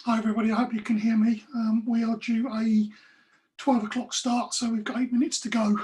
Hi everybody, I hope you can hear me. We are due a 12 o'clock start, so we've got 8 minutes to go.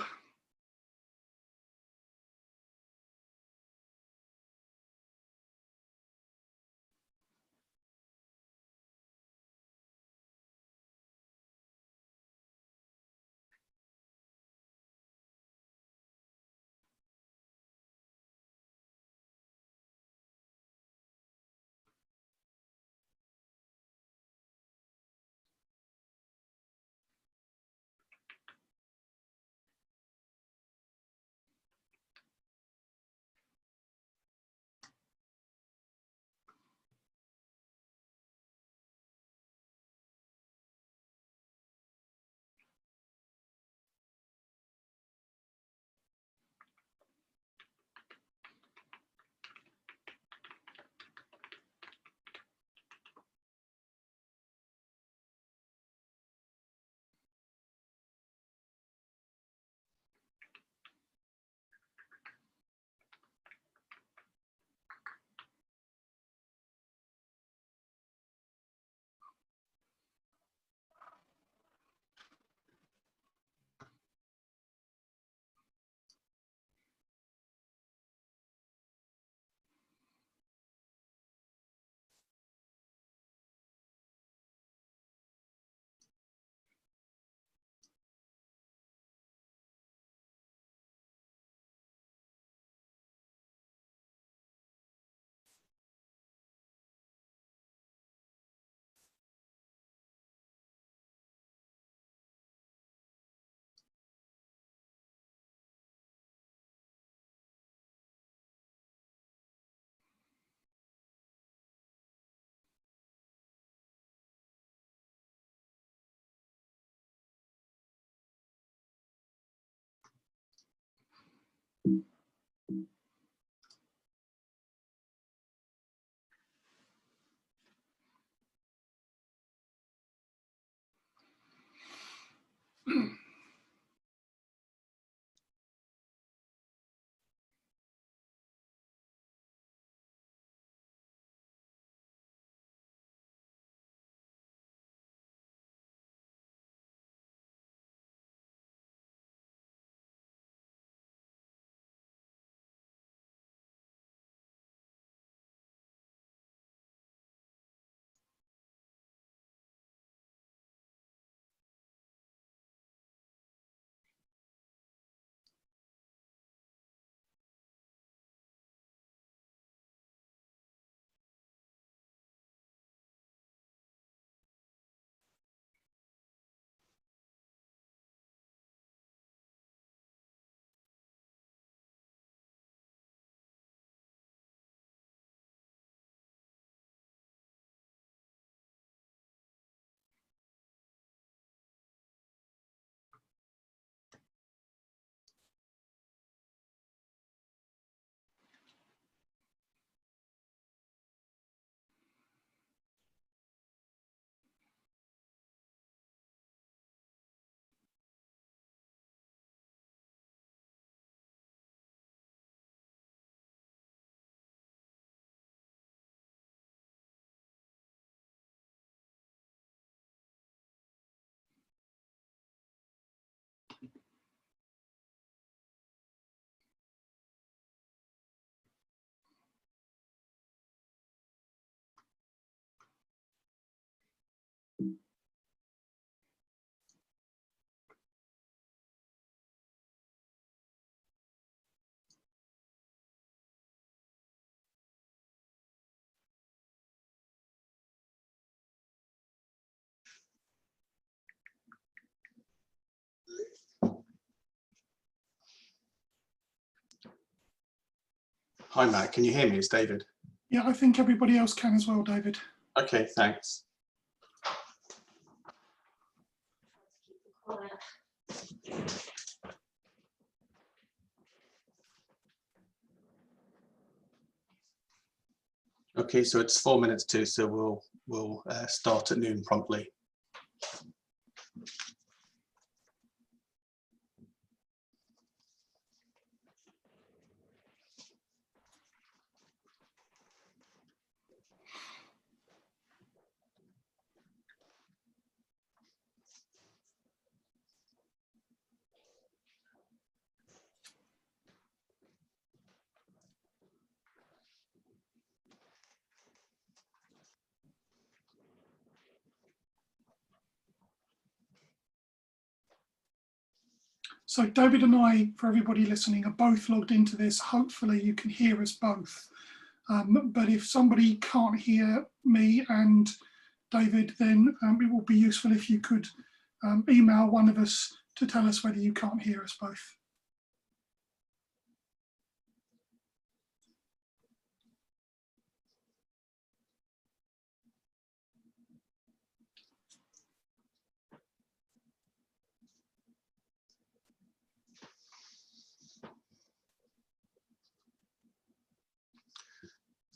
Hi, Matt. Can you hear me? It's David. Yeah, I think everybody else can as well, David. Okay, thanks. Okay, so it's 4 minutes to, so we'll start at noon promptly. So David and I, for everybody listening, are both logged into this. Hopefully you can hear us both. But if somebody can't hear me and David, then it will be useful if you could email one of us to tell us whether you can't hear us both.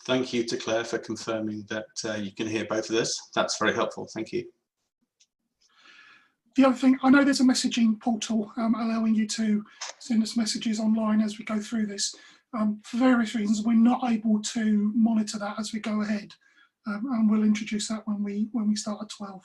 Thank you to Claire for confirming that you can hear both of us. That's very helpful. Thank you. The other thing, I know there's a messaging portal allowing you to send us messages online as we go through this. For various reasons, we're not able to monitor that as we go ahead, and we'll introduce that when we start at 12.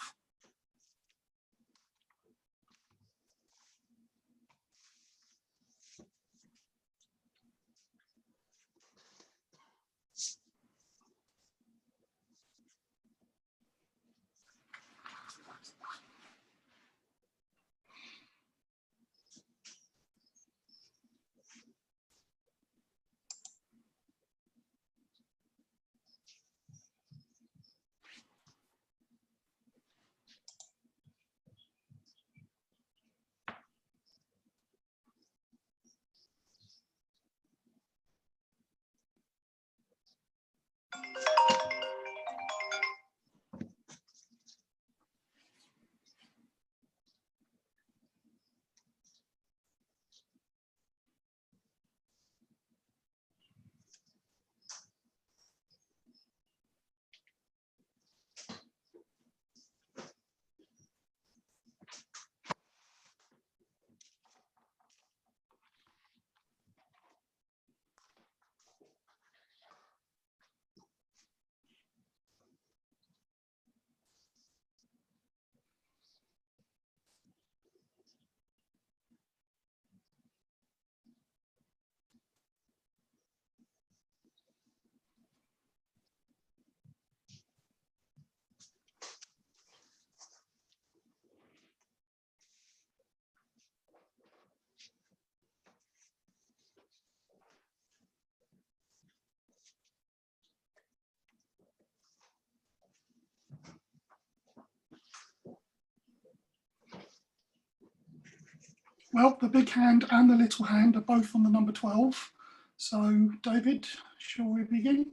Well, the big hand and the little hand are both on the number 12. So, David, shall we begin?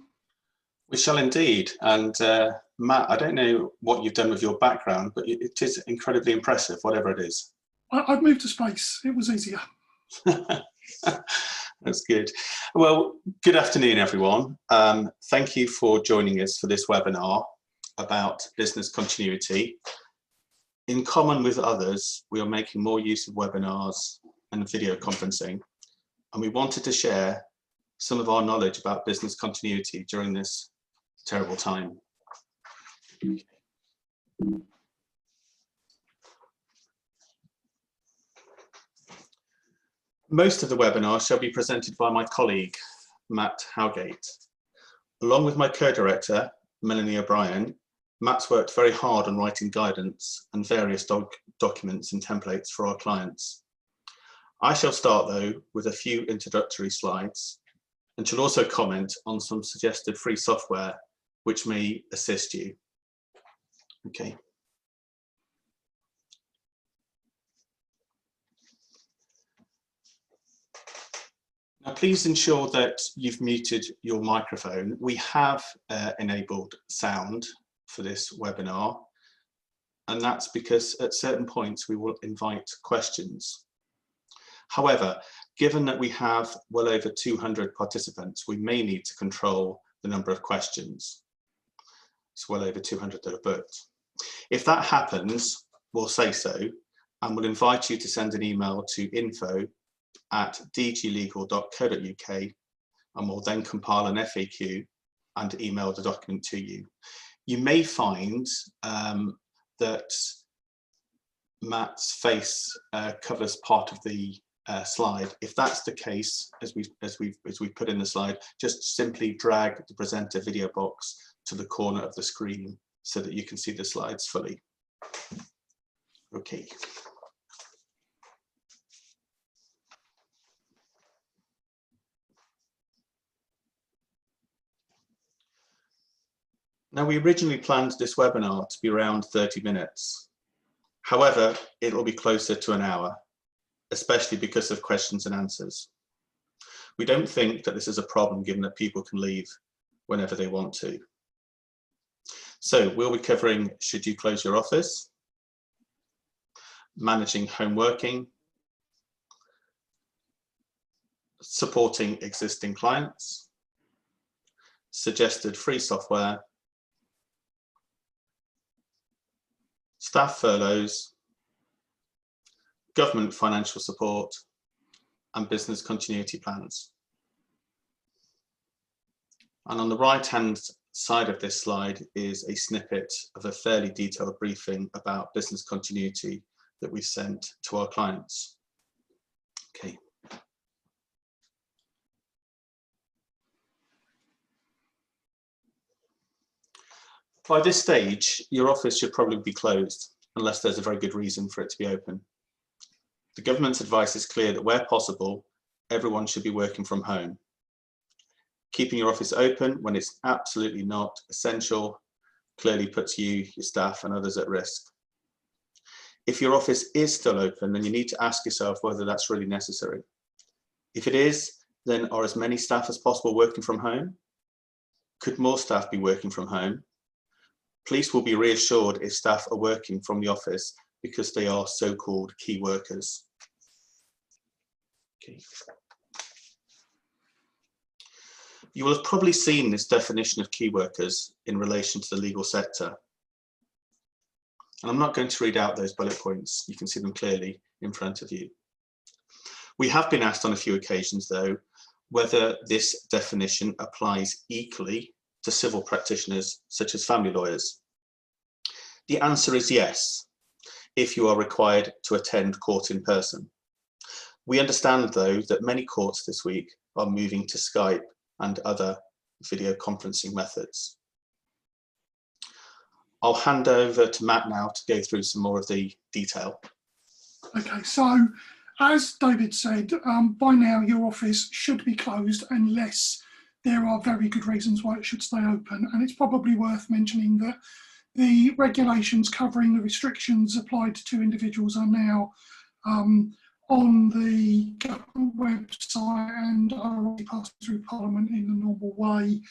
We shall indeed. And Matt, I don't know what you've done with your background, but it is incredibly impressive, whatever it is. I've moved to space. It was easier. That's good. Well, good afternoon, everyone. Thank you for joining us for this webinar about business continuity. In common with others, we are making more use of webinars and video conferencing, and we wanted to share some of our knowledge about business continuity during this terrible time. Most of the webinar shall be presented by my colleague, Matt Howgate. Along with my co-director, Melanie O'Brien, Matt's worked very hard on writing guidance and various documents and templates for our clients. I shall start, though, with a few introductory slides and shall also comment on some suggested free software which may assist you. Okay. Now, Please ensure that you've muted your microphone. We have enabled sound for this webinar, and that's because at certain points we will invite questions. However, given that we have well over 200 participants, we may need to control the number of questions. It's well over 200 that are booked. If that happens, we'll say so, and we'll invite you to send an email to info@dglegal.co.uk, and we'll then compile an FAQ and email the document to you. You may find that Matt's face covers part of the slide. If that's the case, as we put in the slide, just simply drag the presenter video box to the corner of the screen so that you can see the slides fully. Okay. Now, we originally planned this webinar to be around 30 minutes. However, it will be closer to an hour, especially because of questions and answers. We don't think that this is a problem given that people can leave whenever they want to. So we'll be covering should you close your office, managing home working, supporting existing clients, suggested free software, staff furloughs, government financial support, and business continuity plans. And on the right-hand side of this slide is a snippet of a fairly detailed briefing about business continuity that we sent to our clients. Okay. By this stage, your office should probably be closed unless there's a very good reason for it to be open. The government's advice is clear that where possible, everyone should be working from home. Keeping your office open when it's absolutely not essential clearly puts you, your staff, and others at risk. If your office is still open, then you need to ask yourself whether that's really necessary. If it is, then are as many staff as possible working from home? Could more staff be working from home? Police will be reassured if staff are working from the office because they are so-called key workers. Okay. You will have probably seen this definition of key workers in relation to the legal sector. And I'm not going to read out those bullet points. You can see them clearly in front of you. We have been asked on a few occasions, though, whether this definition applies equally to civil practitioners such as family lawyers. The answer is yes, if you are required to attend court in person. We understand, though, that many courts this week are moving to Skype and other video conferencing methods. I'll hand over to Matt now to go through some more of the detail. Okay, so as David said, by now your office should be closed unless there are very good reasons why it should stay open. And it's probably worth mentioning that the regulations covering the restrictions applied to individuals are now on the government website and are already passed through Parliament in the normal way.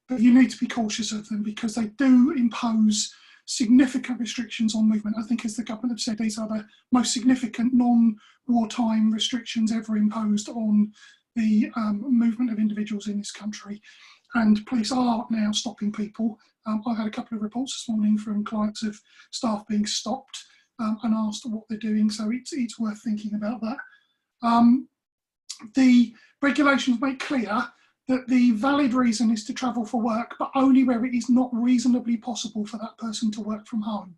But you need to be cautious of them because they do impose significant restrictions on movement. I think, as the government have said, these are the most significant non-wartime restrictions ever imposed on the movement of individuals in this country. And police are now stopping people. I've had a couple of reports this morning from clients of staff being stopped and asked what they're doing, so it's worth thinking about that. The regulations make clear that the valid reason is to travel for work, but only where it is not reasonably possible for that person to work from home.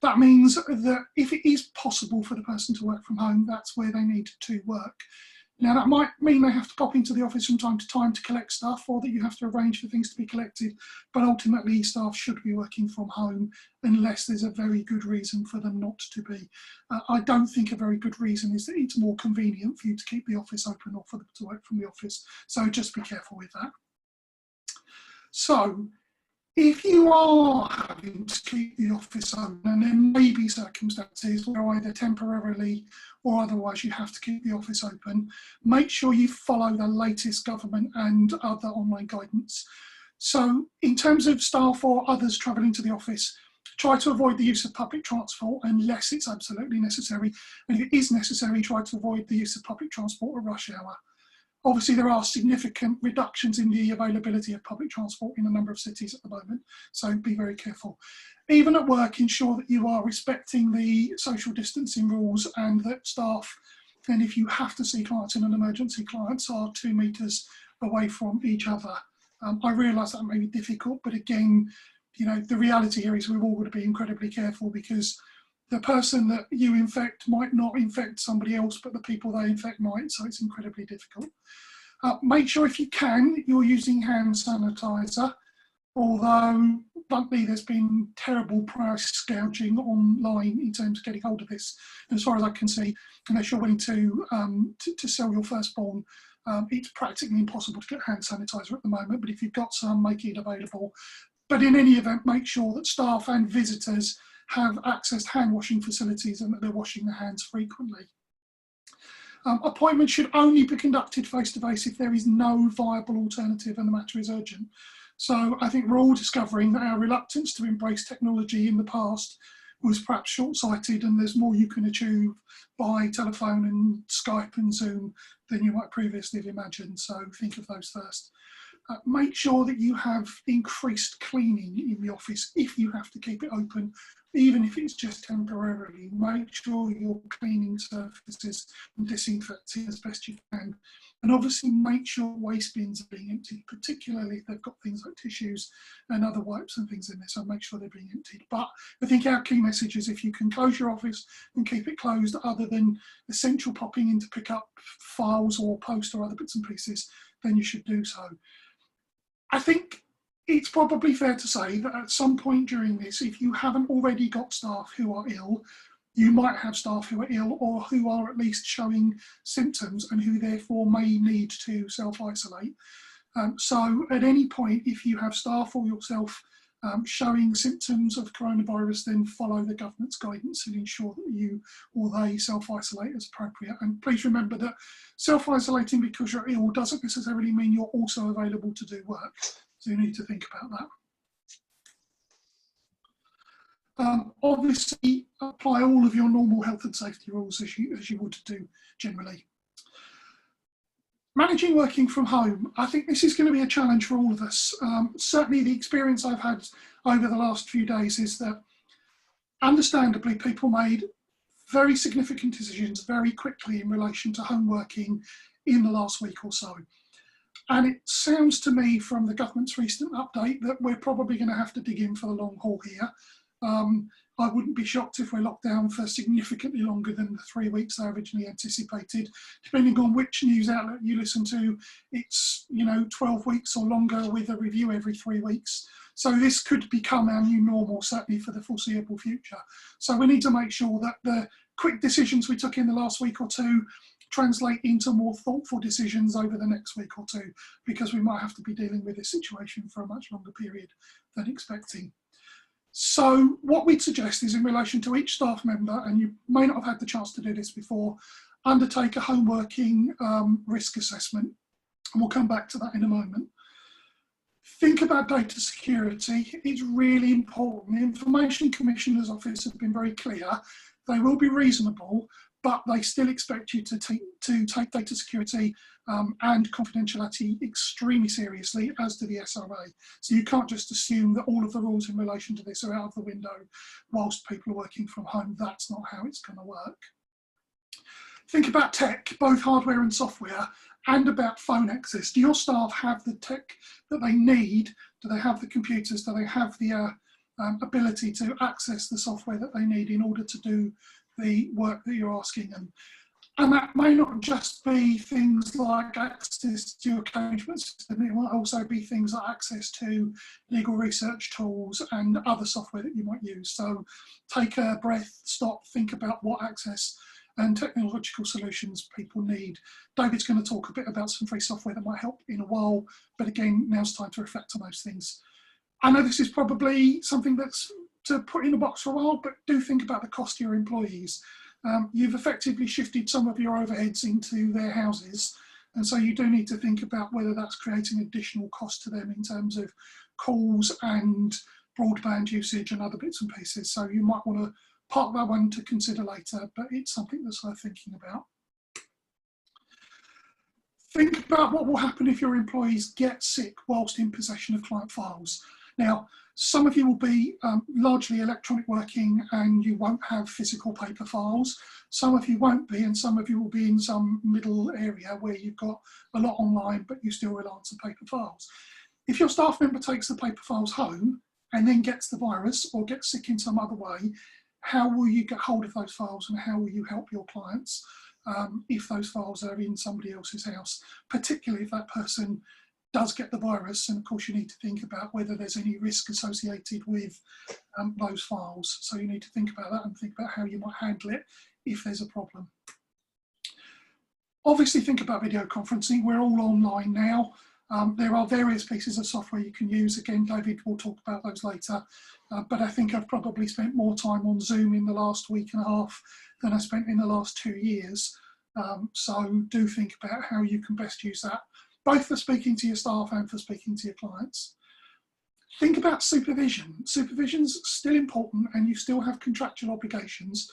That means that if it is possible for the person to work from home, that's where they need to work. Now, that might mean they have to pop into the office from time to time to collect stuff, or that you have to arrange for things to be collected, but ultimately staff should be working from home unless there's a very good reason for them not to be. I don't think a very good reason is that it's more convenient for you to keep the office open or for them to work from the office, so just be careful with that. So, If you are having to keep the office open, and there may be circumstances where either temporarily or otherwise you have to keep the office open, make sure you follow the latest government and other online guidance. So in terms of staff or others travelling to the office, try to avoid the use of public transport unless it's absolutely necessary. And if it is necessary, try to avoid the use of public transport at rush hour. Obviously, there are significant reductions in the availability of public transport in a number of cities at the moment, so be very careful. Even at work, ensure that you are respecting the social distancing rules and that staff, and if you have to see clients in an emergency, clients are 2 metres away from each other. I realise that may be difficult, but again, you know, the reality here is we've all got to be incredibly careful because the person that you infect might not infect somebody else, but the people they infect might, so it's incredibly difficult. Make sure if you can, you're using hand sanitizer, although bluntly there's been terrible price gouging online in terms of getting hold of this. And as far as I can see, unless you're willing to sell your firstborn, it's practically impossible to get hand sanitizer at the moment, but if you've got some, make it available. But in any event, make sure that staff and visitors have access to hand washing facilities and that they're washing their hands frequently. Appointments should only be conducted face-to-face if there is no viable alternative and the matter is urgent. So I think we're all discovering that our reluctance to embrace technology in the past was perhaps short-sighted, and there's more you can achieve by telephone and Skype and Zoom than you might previously have imagined. So think of those first. Make sure that you have increased cleaning in the office if you have to keep it open, even if it's just temporarily. Make sure you're cleaning surfaces and disinfecting as best you can. And obviously make sure waste bins are being emptied, particularly if they've got things like tissues and other wipes and things in there, so make sure they're being emptied. But I think our key message is if you can close your office and keep it closed other than essential popping in to pick up files or post or other bits and pieces, then you should do so. I think it's probably fair to say that at some point during this, if you haven't already got staff who are ill, you might have staff who are ill or who are at least showing symptoms and who therefore may need to self-isolate. So at any point, if you have staff or yourself showing symptoms of coronavirus, then follow the government's guidance and ensure that you or they self-isolate as appropriate. And please remember that self-isolating because you're ill doesn't necessarily mean you're also available to do work. So you need to think about that. Obviously, apply all of your normal health and safety rules as you would do generally. Managing working from home, I think this is going to be a challenge for all of us. Certainly the experience I've had over the last few days is that understandably people made very significant decisions very quickly in relation to home working in the last week or so. And it sounds to me from the government's recent update that we're probably going to have to dig in for the long haul here. I wouldn't be shocked if we're locked down for significantly longer than the 3 weeks I originally anticipated. Depending on which news outlet you listen to, it's 12 weeks or longer with a review every 3 weeks. So this could become our new normal, certainly for the foreseeable future. So we need to make sure that the quick decisions we took in the last week or two translate into more thoughtful decisions over the next week or two, because we might have to be dealing with this situation for a much longer period than expecting. So what we'd suggest is in relation to each staff member, and you may not have had the chance to do this before, undertake a home working risk assessment, and we'll come back to that in a moment. Think about data security. It's really important. The Information Commissioner's Office have been very clear. They will be reasonable, but they still expect you to take data security and confidentiality extremely seriously, as do the SRA. So you can't just assume that all of the rules in relation to this are out of the window whilst people are working from home. That's not how it's going to work. Think about tech, both hardware and software, and about phone access. Do your staff have the tech that they need? Do they have the computers? Do they have the ability to access the software that they need in order to do the work that you're asking them? And that may not just be things like access to your engagement system, it might also be things like access to legal research tools and other software that you might use. So take a breath, stop, think about what access and technological solutions people need. David's going to talk a bit about some free software that might help in a while, but again, now's time to reflect on those things. I know this is probably something that's to put in a box for a while, but do think about the cost to your employees. You've effectively shifted some of your overheads into their houses, and so you do need to think about whether that's creating additional cost to them in terms of calls and broadband usage and other bits and pieces. So you might want to park that one to consider later, but it's something that's worth thinking about. Think about what will happen if your employees get sick whilst in possession of client files. Now, some of you will be largely electronic working and you won't have physical paper files. Some of you won't be, and some of you will be in some middle area where you've got a lot online, but you still rely on some paper files. If your staff member takes the paper files home and then gets the virus or gets sick in some other way, how will you get hold of those files and how will you help your clients if those files are in somebody else's house, particularly if that person does get the virus? And of course you need to think about whether there's any risk associated with those files. So you need to think about that and think about how you might handle it if there's a problem. Obviously think about video conferencing. We're all online now. There are various pieces of software you can use. Again, David will talk about those later. But I think I've probably spent more time on Zoom in the last week and a half than I spent in the last 2 years. So do think about how you can best use that, both for speaking to your staff and for speaking to your clients. Think about supervision. Supervision's still important and you still have contractual obligations.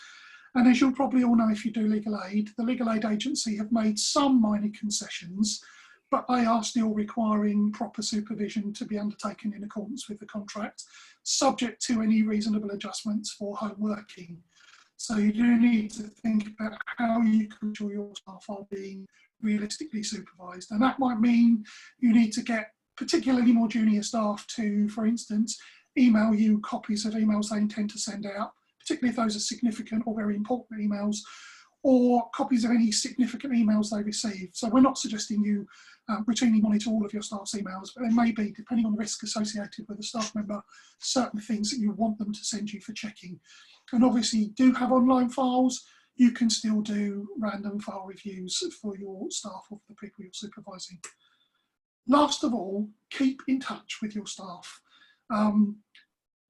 And as you'll probably all know if you do legal aid, the legal aid agency have made some minor concessions, but they are still requiring proper supervision to be undertaken in accordance with the contract, subject to any reasonable adjustments for home working. So you do need to think about how you can ensure your staff are being realistically supervised. And that might mean you need to get particularly more junior staff to, for instance, email you copies of emails they intend to send out, particularly if those are significant or very important emails, or copies of any significant emails they receive. So we're not suggesting you routinely monitor all of your staff's emails, but there may be, depending on the risk associated with a staff member, certain things that you want them to send you for checking. And obviously you do have online files, you can still do random file reviews for your staff or for the people you're supervising. Last of all, keep in touch with your staff.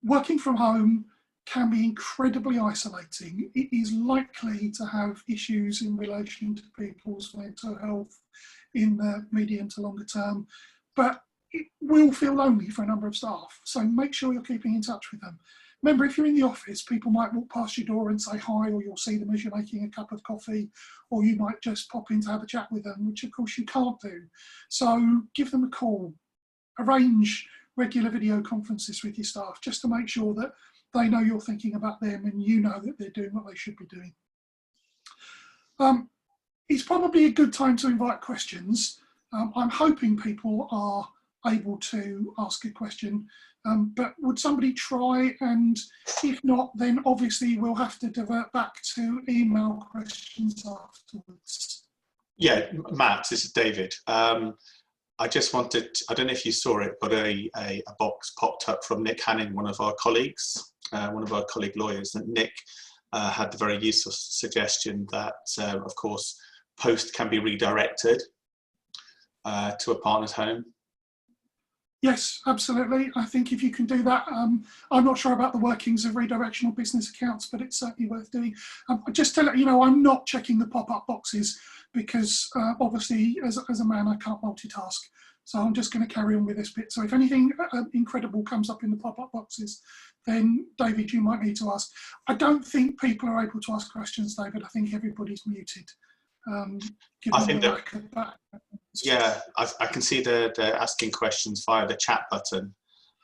Working from home can be incredibly isolating. It is likely to have issues in relation to people's mental health in the medium to longer term, but it will feel lonely for a number of staff. So make sure you're keeping in touch with them. Remember, if you're in the office, people might walk past your door and say hi, or you'll see them as you're making a cup of coffee, or you might just pop in to have a chat with them, which of course you can't do. So give them a call, arrange regular video conferences with your staff, just to make sure that they know you're thinking about them and you know that they're doing what they should be doing. It's probably a good time to invite questions. I'm hoping people are able to ask a question, but would somebody try? And if not, then obviously we'll have to divert back to email questions afterwards. Yeah, Matt, this is David. I just wanted, I don't know if you saw it, but a box popped up from Nick Hanning, one of our colleagues, one of our colleague lawyers, that Nick had the very useful suggestion that, of course, post can be redirected to a partner's home. Yes, absolutely. I think if you can do that, I'm not sure about the workings of redirectional business accounts, but it's certainly worth doing. Just to let you know, I'm not checking the pop-up boxes because obviously as a man, I can't multitask. So I'm just going to carry on with this bit. So if anything incredible comes up in the pop-up boxes, then David, you might need to ask. I don't think people are able to ask questions, David. I think everybody's muted. I think that, yeah, I can see they're asking questions via the chat button.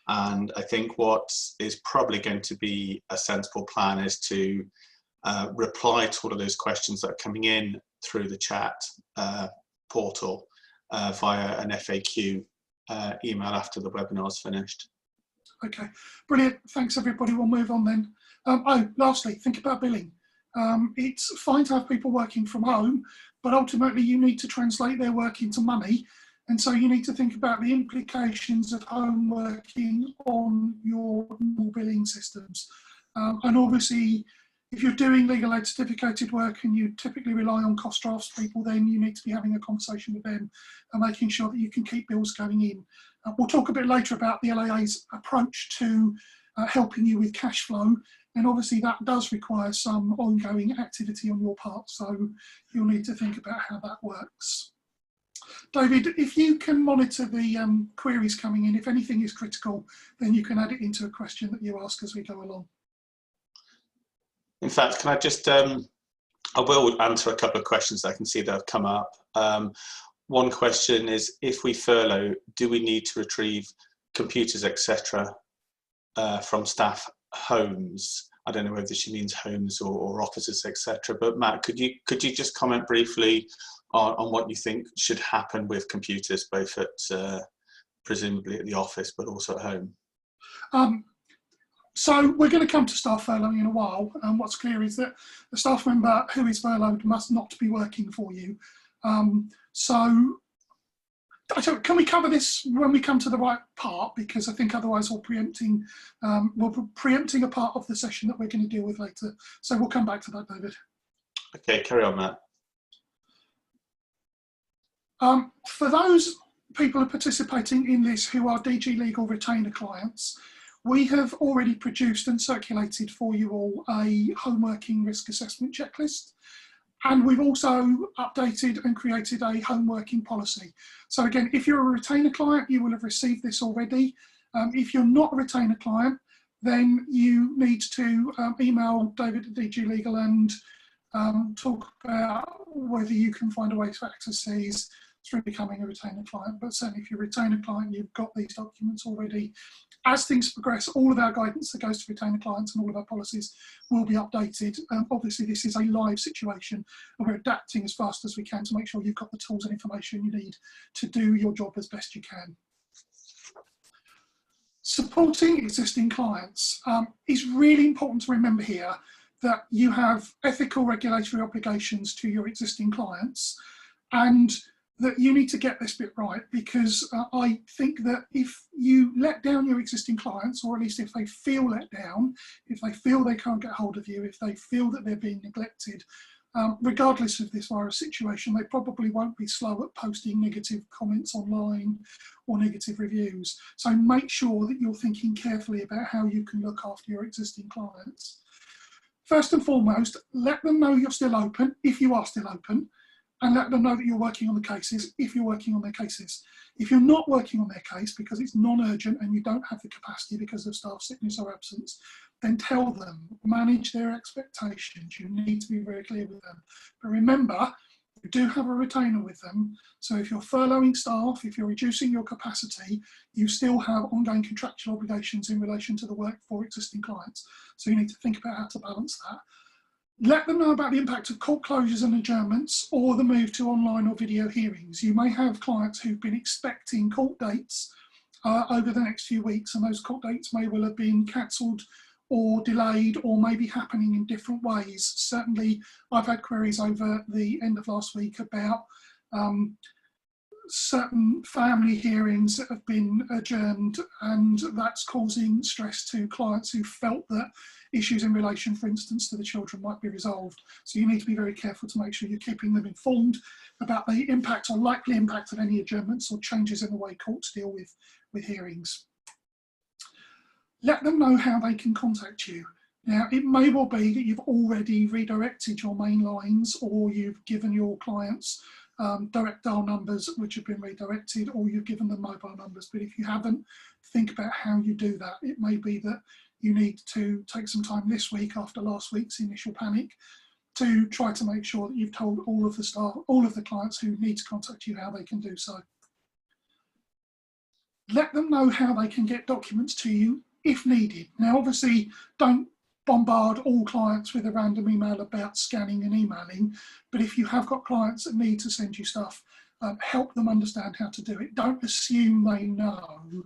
And I think what is probably going to be a sensible plan is to reply to all of those questions that are coming in through the chat portal via an FAQ email after the webinar is finished. Okay, brilliant. Thanks, everybody. We'll move on then. Lastly, think about billing. It's fine to have people working from home, but ultimately you need to translate their work into money. And so you need to think about the implications of home working on your normal billing systems. And obviously, If you're doing legal aid certificated work and you typically rely on cost drafts people, then you need to be having a conversation with them and making sure that you can keep bills going in. We'll talk a bit later about the LAA's approach to helping you with cash flow, and obviously that does require some ongoing activity on your part, so you'll need to think about how that works. David, if you can monitor the queries coming in, if anything is critical, then you can add it into a question that you ask as we go along. In fact, can I just, I will answer a couple of questions that I can see that have come up. One question is, if we furlough, do we need to retrieve computers, etc., from staff homes? I don't know whether she means homes or offices, etc. But Matt, could you just comment briefly on what you think should happen with computers, both at presumably at the office, but also at home? So we're going to come to staff furloughing in a while, and what's clear is that the staff member who is furloughed must not be working for you. So can we cover this when we come to the right part? Because I think otherwise we're preempting a part of the session that we're going to deal with later. So we'll come back to that, David. Okay, carry on, Matt. For those people who are participating in this who are DG Legal retainer clients, we have already produced and circulated for you all a home working risk assessment checklist. And we've also updated and created a home working policy. So again, if you're a retainer client, you will have received this already. If you're not a retainer client, then you need to email David at DG Legal and talk about whether you can find a way to access these through becoming a retainer client. But certainly if you're a retainer client, you've got these documents already. As things progress, all of our guidance that goes to retainer clients and all of our policies will be updated. Obviously, this is a live situation and we're adapting as fast as we can to make sure you've got the tools and information you need to do your job as best you can. Supporting existing clients is really important to remember here that you have ethical regulatory obligations to your existing clients, and that you need to get this bit right, because I think that if you let down your existing clients, or at least if they feel let down, if they feel they can't get hold of you, if they feel that they're being neglected, regardless of this virus situation, they probably won't be slow at posting negative comments online or negative reviews. So make sure that you're thinking carefully about how you can look after your existing clients. First and foremost, let them know you're still open, if you are still open, and let them know that you're working on the cases if you're working on their cases. If you're not working on their case because it's non-urgent and you don't have the capacity because of staff sickness or absence, then tell them, manage their expectations. You need to be very clear with them. But remember, you do have a retainer with them. So if you're furloughing staff, if you're reducing your capacity, you still have ongoing contractual obligations in relation to the work for existing clients. So you need to think about how to balance that. Let them know about the impact of court closures and adjournments or the move to online or video hearings. You may have clients who've been expecting court dates over the next few weeks, and those court dates may well have been cancelled or delayed or maybe happening in different ways. Certainly, I've had queries over the end of last week about certain family hearings that have been adjourned, and that's causing stress to clients who felt that issues in relation, for instance, to the children might be resolved. So you need to be very careful to make sure you're keeping them informed about the impact or likely impact of any adjournments or changes in the way courts deal with hearings. Let them know how they can contact you. Now, it may well be that you've already redirected your main lines, or you've given your clients direct dial numbers which have been redirected, or you've given them mobile numbers. But if you haven't, think about how you do that. It may be that you need to take some time this week after last week's initial panic to try to make sure that you've told all of the staff, all of the clients who need to contact you, how they can do so. Let them know how they can get documents to you if needed. Now, obviously, don't bombard all clients with a random email about scanning and emailing, but if you have got clients that need to send you stuff, help them understand how to do it. Don't assume they know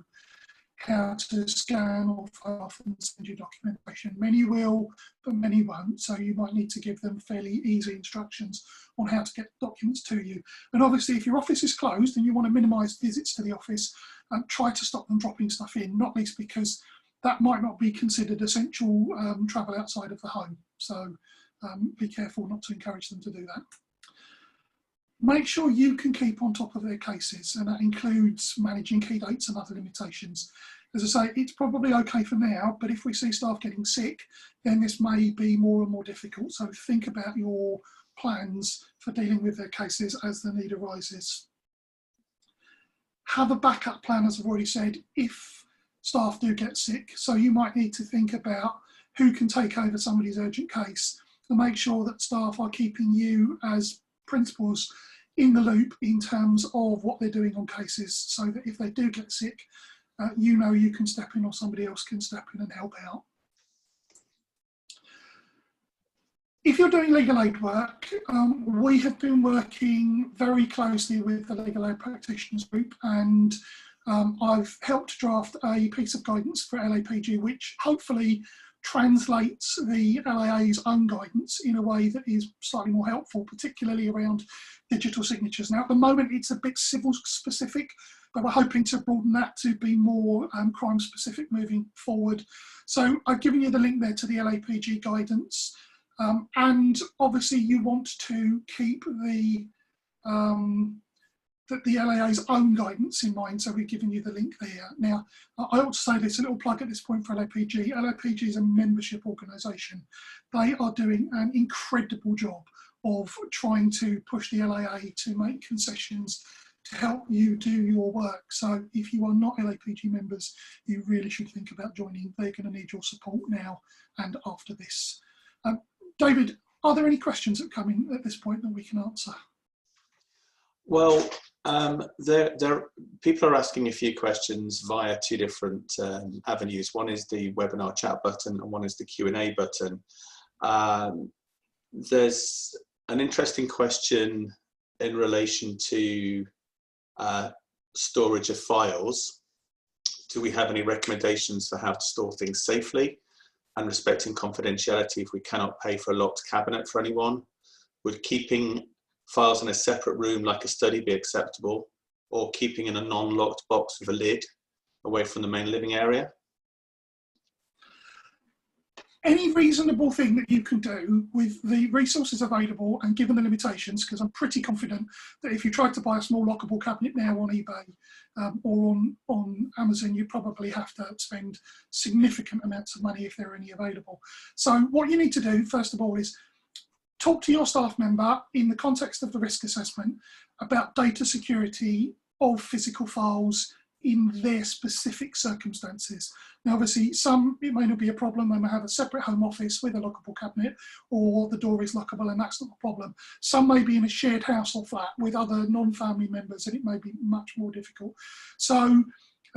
how to scan or file off and send you documentation. Many will, but many won't, so you might need to give them fairly easy instructions on how to get documents to you. And obviously, if your office is closed and you want to minimise visits to the office, try to stop them dropping stuff in, not least because that might not be considered essential travel outside of the home. So be careful not to encourage them to do that. Make sure you can keep on top of their cases, and that includes managing key dates and other limitations. As I say, it's probably okay for now, but if we see staff getting sick, then this may be more and more difficult. So think about your plans for dealing with their cases as the need arises. Have a backup plan, as I've already said, if staff do get sick. So you might need to think about who can take over somebody's urgent case, and make sure that staff are keeping you as principals in the loop in terms of what they're doing on cases, so that if they do get sick, you know you can step in, or somebody else can step in and help out. If you're doing legal aid work, we have been working very closely with the Legal Aid Practitioners Group, and I've helped draft a piece of guidance for LAPG, which hopefully translates the LAA's own guidance in a way that is slightly more helpful, particularly around digital signatures. Now, at the moment, it's a bit civil specific, but we're hoping to broaden that to be more crime specific moving forward. So I've given you the link there to the LAPG guidance. And obviously you want to keep the LAA's own guidance in mind, so we've given you the link there. Now, I ought to say this, a little plug at this point for LAPG. LAPG is a membership organisation. They are doing an incredible job of trying to push the LAA to make concessions to help you do your work. So if you are not LAPG members, you really should think about joining. They're going to need your support now and after this. David, are there any questions that come in at this point that we can answer? Well, people are asking a few questions via two different avenues. One is the webinar chat button, and one is the Q&A button. There's an interesting question in relation to storage of files. Do we have any recommendations for how to store things safely and respecting confidentiality if we cannot pay for a locked cabinet for anyone? Would keeping files in a separate room like a study be acceptable, or keeping in a non-locked box with a lid away from the main living area? Any reasonable thing that you can do with the resources available and given the limitations, because I'm pretty confident that if you tried to buy a small lockable cabinet now on eBay or on Amazon, you probably have to spend significant amounts of money if there are any available. So what you need to do, first of all, is talk to your staff member in the context of the risk assessment about data security of physical files in their specific circumstances. Now, obviously, some, it may not be a problem. They may have a separate home office with a lockable cabinet, or the door is lockable and that's not a problem. Some may be in a shared house or flat with other non-family members, and it may be much more difficult. So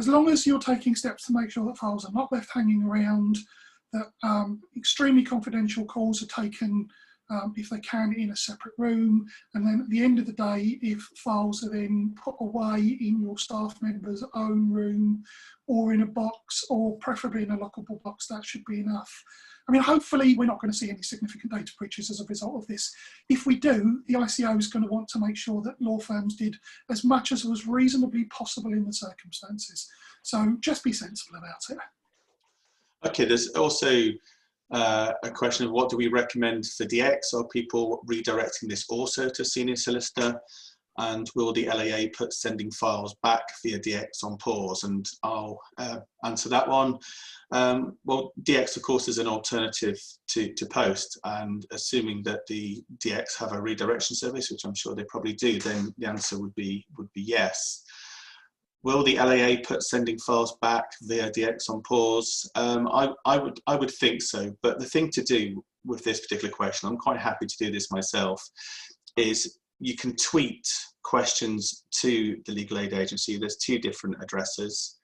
as long as you're taking steps to make sure that files are not left hanging around, that extremely confidential calls are taken if they can in a separate room, and then at the end of the day, if files are then put away in your staff member's own room or in a box, or preferably in a lockable box, that should be enough. I mean, hopefully we're not going to see any significant data breaches as a result of this. If we do, the ICO is going to want to make sure that law firms did as much as was reasonably possible in the circumstances. So just be sensible about it. Okay, there's also a question of what do we recommend for DX? Are people redirecting this also to senior solicitor? And will the LAA put sending files back via DX on pause? And I'll answer that one. Well, DX, of course, is an alternative to post. And assuming that the DX have a redirection service, which I'm sure they probably do, then the answer would be yes. Will the LAA put sending files back via DX on pause? I would think so, but the thing to do with this particular question, I'm quite happy to do this myself, is you can tweet questions to the legal aid agency. There's two different addresses,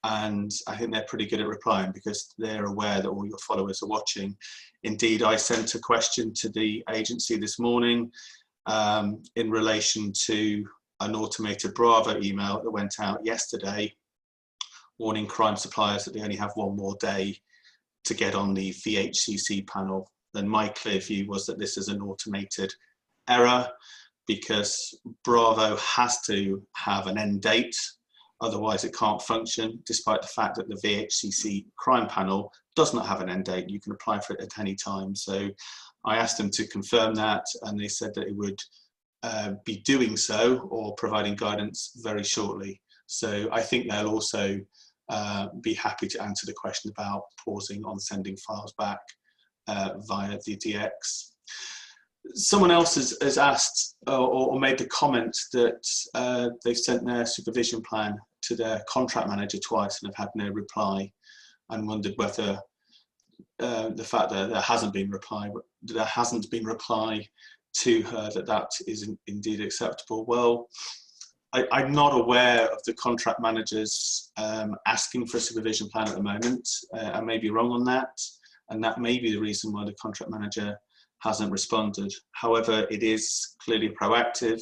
and I think they're pretty good at replying because they're aware that all your followers are watching. Indeed, I sent a question to the agency this morning in relation to an automated Bravo email that went out yesterday warning crime suppliers that they only have one more day to get on the VHCC panel. Then my clear view was that this is an automated error because Bravo has to have an end date Otherwise, it can't function, despite the fact that the VHCC crime panel does not have an end date. You can apply for it at any time. So I asked them to confirm that, and they said that it would be doing so or providing guidance very shortly. So I think they'll also be happy to answer the question about pausing on sending files back via the DX. Someone else has asked or made the comment that they've sent their supervision plan to their contract manager twice and have had no reply, and wondered whether the fact that there hasn't been reply to her, that is indeed acceptable. Well, I'm not aware of the contract managers asking for a supervision plan at the moment. I may be wrong on that, and that may be the reason why the contract manager hasn't responded. However, it is clearly proactive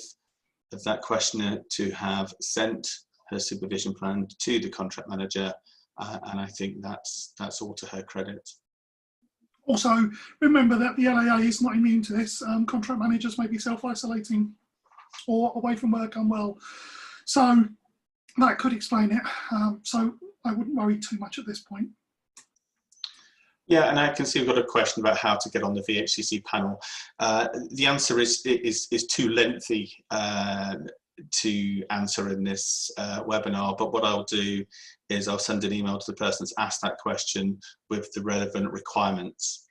of that questioner to have sent her supervision plan to the contract manager, and I think that's all to her credit. Also, remember that the LAA is not immune to this. Contract managers may be self-isolating or away from work unwell. So that could explain it. So I wouldn't worry too much at this point. Yeah, and I can see we've got a question about how to get on the VHCC panel. The answer is too lengthy to answer in this webinar, but what I'll do is I'll send an email to the person that's asked that question with the relevant requirements.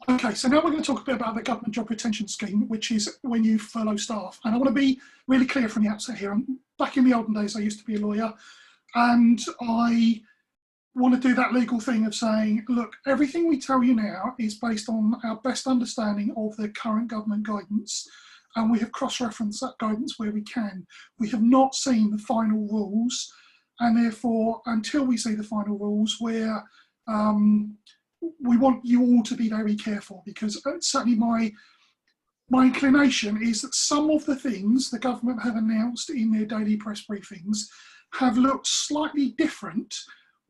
Okay, so now we're going to talk a bit about the government job retention scheme, which is when you furlough staff. And I want to be really clear from the outset here. Back in the olden days, I used to be a lawyer, and I want to do that legal thing of saying, look, everything we tell you now is based on our best understanding of the current government guidance, and we have cross-referenced that guidance where we can. We have not seen the final rules, and therefore, until we see the final rules, we want you all to be very careful, because certainly my inclination is that some of the things the government have announced in their daily press briefings have looked slightly different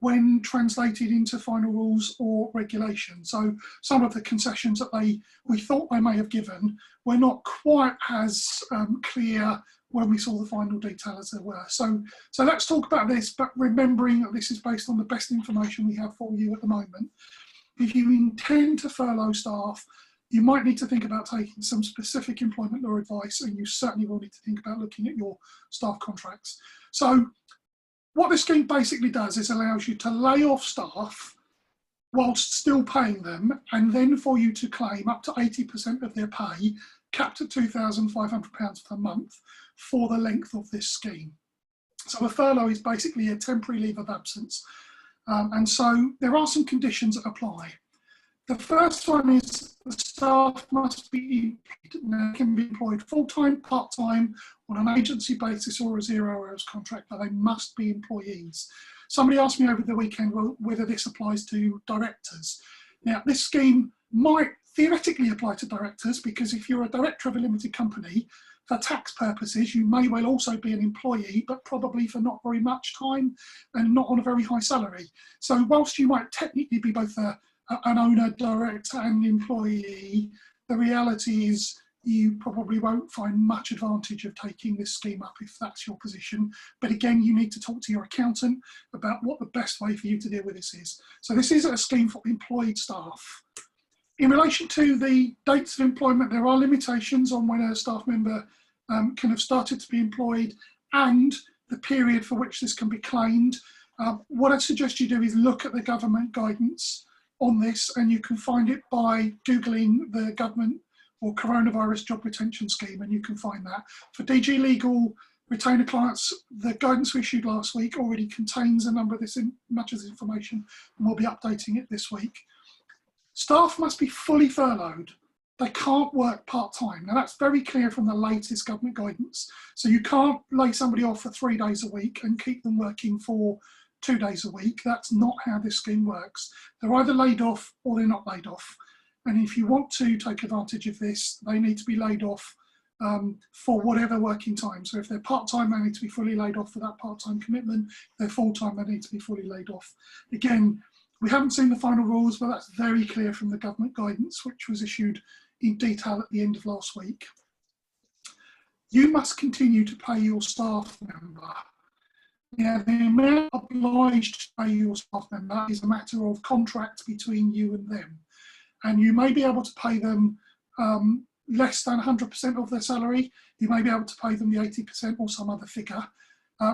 when translated into final rules or regulations. So some of the concessions that we thought they may have given were not quite as clear when we saw the final detail as they were. So let's talk about this, but remembering that this is based on the best information we have for you at the moment. If you intend to furlough staff, you might need to think about taking some specific employment law advice, and you certainly will need to think about looking at your staff contracts. So what this scheme basically does is allows you to lay off staff whilst still paying them, and then for you to claim up to 80% of their pay, capped at £2,500 per month, for the length of this scheme. So a furlough is basically a temporary leave of absence. And so there are some conditions that apply. The first one is the staff must be employed. Now, they can be employed full-time, part-time, on an agency basis or a 0 hours contract, but they must be employees. Somebody asked me over the weekend whether this applies to directors. Now, this scheme might theoretically apply to directors, because if you're a director of a limited company, for tax purposes, you may well also be an employee, but probably for not very much time and not on a very high salary. So whilst you might technically be both an owner, director and employee, the reality is you probably won't find much advantage of taking this scheme up if that's your position. But again, you need to talk to your accountant about what the best way for you to deal with this is. So this is a scheme for employed staff. In relation to the dates of employment, there are limitations on when a staff member can have started to be employed and the period for which this can be claimed. What I'd suggest you do is look at the government guidance on this, and you can find it by Googling the government or coronavirus job retention scheme, and you can find that. For DG Legal retainer clients, the guidance we issued last week already contains a number of this much of this information, and we'll be updating it this week. Staff must be fully furloughed. They can't work part-time. Now that's very clear from the latest government guidance. So you can't lay somebody off for 3 days a week and keep them working for 2 days a week. That's not how this scheme works. They're either laid off or they're not laid off. And if you want to take advantage of this, they need to be laid off for whatever working time. So if they're part-time, they need to be fully laid off for that part-time commitment. If they're full-time, they need to be fully laid off. Again, we haven't seen the final rules, but that's very clear from the government guidance, which was issued in detail at the end of last week. you must continue to pay your staff member. Now, the amount obliged to pay your staff member is a matter of contract between you and them. And you may be able to pay them less than 100% of their salary. You may be able to pay them the 80% or some other figure.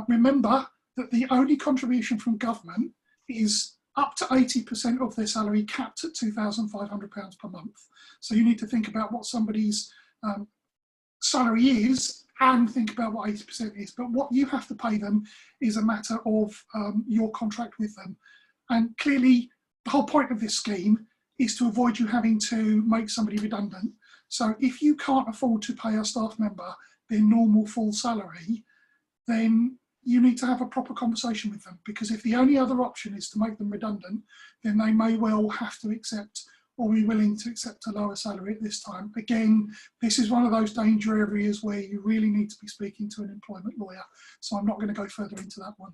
Remember that the only contribution from government is up to 80% of their salary, capped at £2,500 per month. So you need to think about what somebody's salary is and think about what 80% is. But what you have to pay them is a matter of your contract with them. And clearly, the whole point of this scheme is to avoid you having to make somebody redundant. So if you can't afford to pay a staff member their normal full salary, then you need to have a proper conversation with them, because if the only other option is to make them redundant, then they may well have to accept or be willing to accept a lower salary at this time. Again, this is one of those danger areas where you really need to be speaking to an employment lawyer. So I'm not going to go further into that one.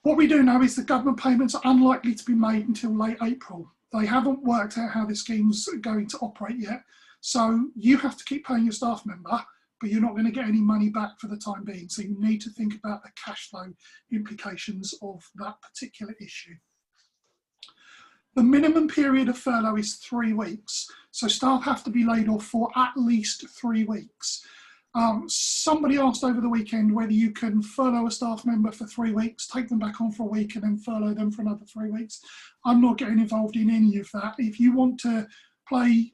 What we do know is that government payments are unlikely to be made until late April. They haven't worked out how this scheme's going to operate yet. So you have to keep paying your staff member, but you're not going to get any money back for the time being. So you need to think about the cash flow implications of that particular issue. The minimum period of furlough is 3 weeks. So staff have to be laid off for at least 3 weeks. Somebody asked over the weekend whether you can furlough a staff member for 3 weeks, take them back on for a week and then furlough them for another 3 weeks. I'm not getting involved in any of that. If you want to play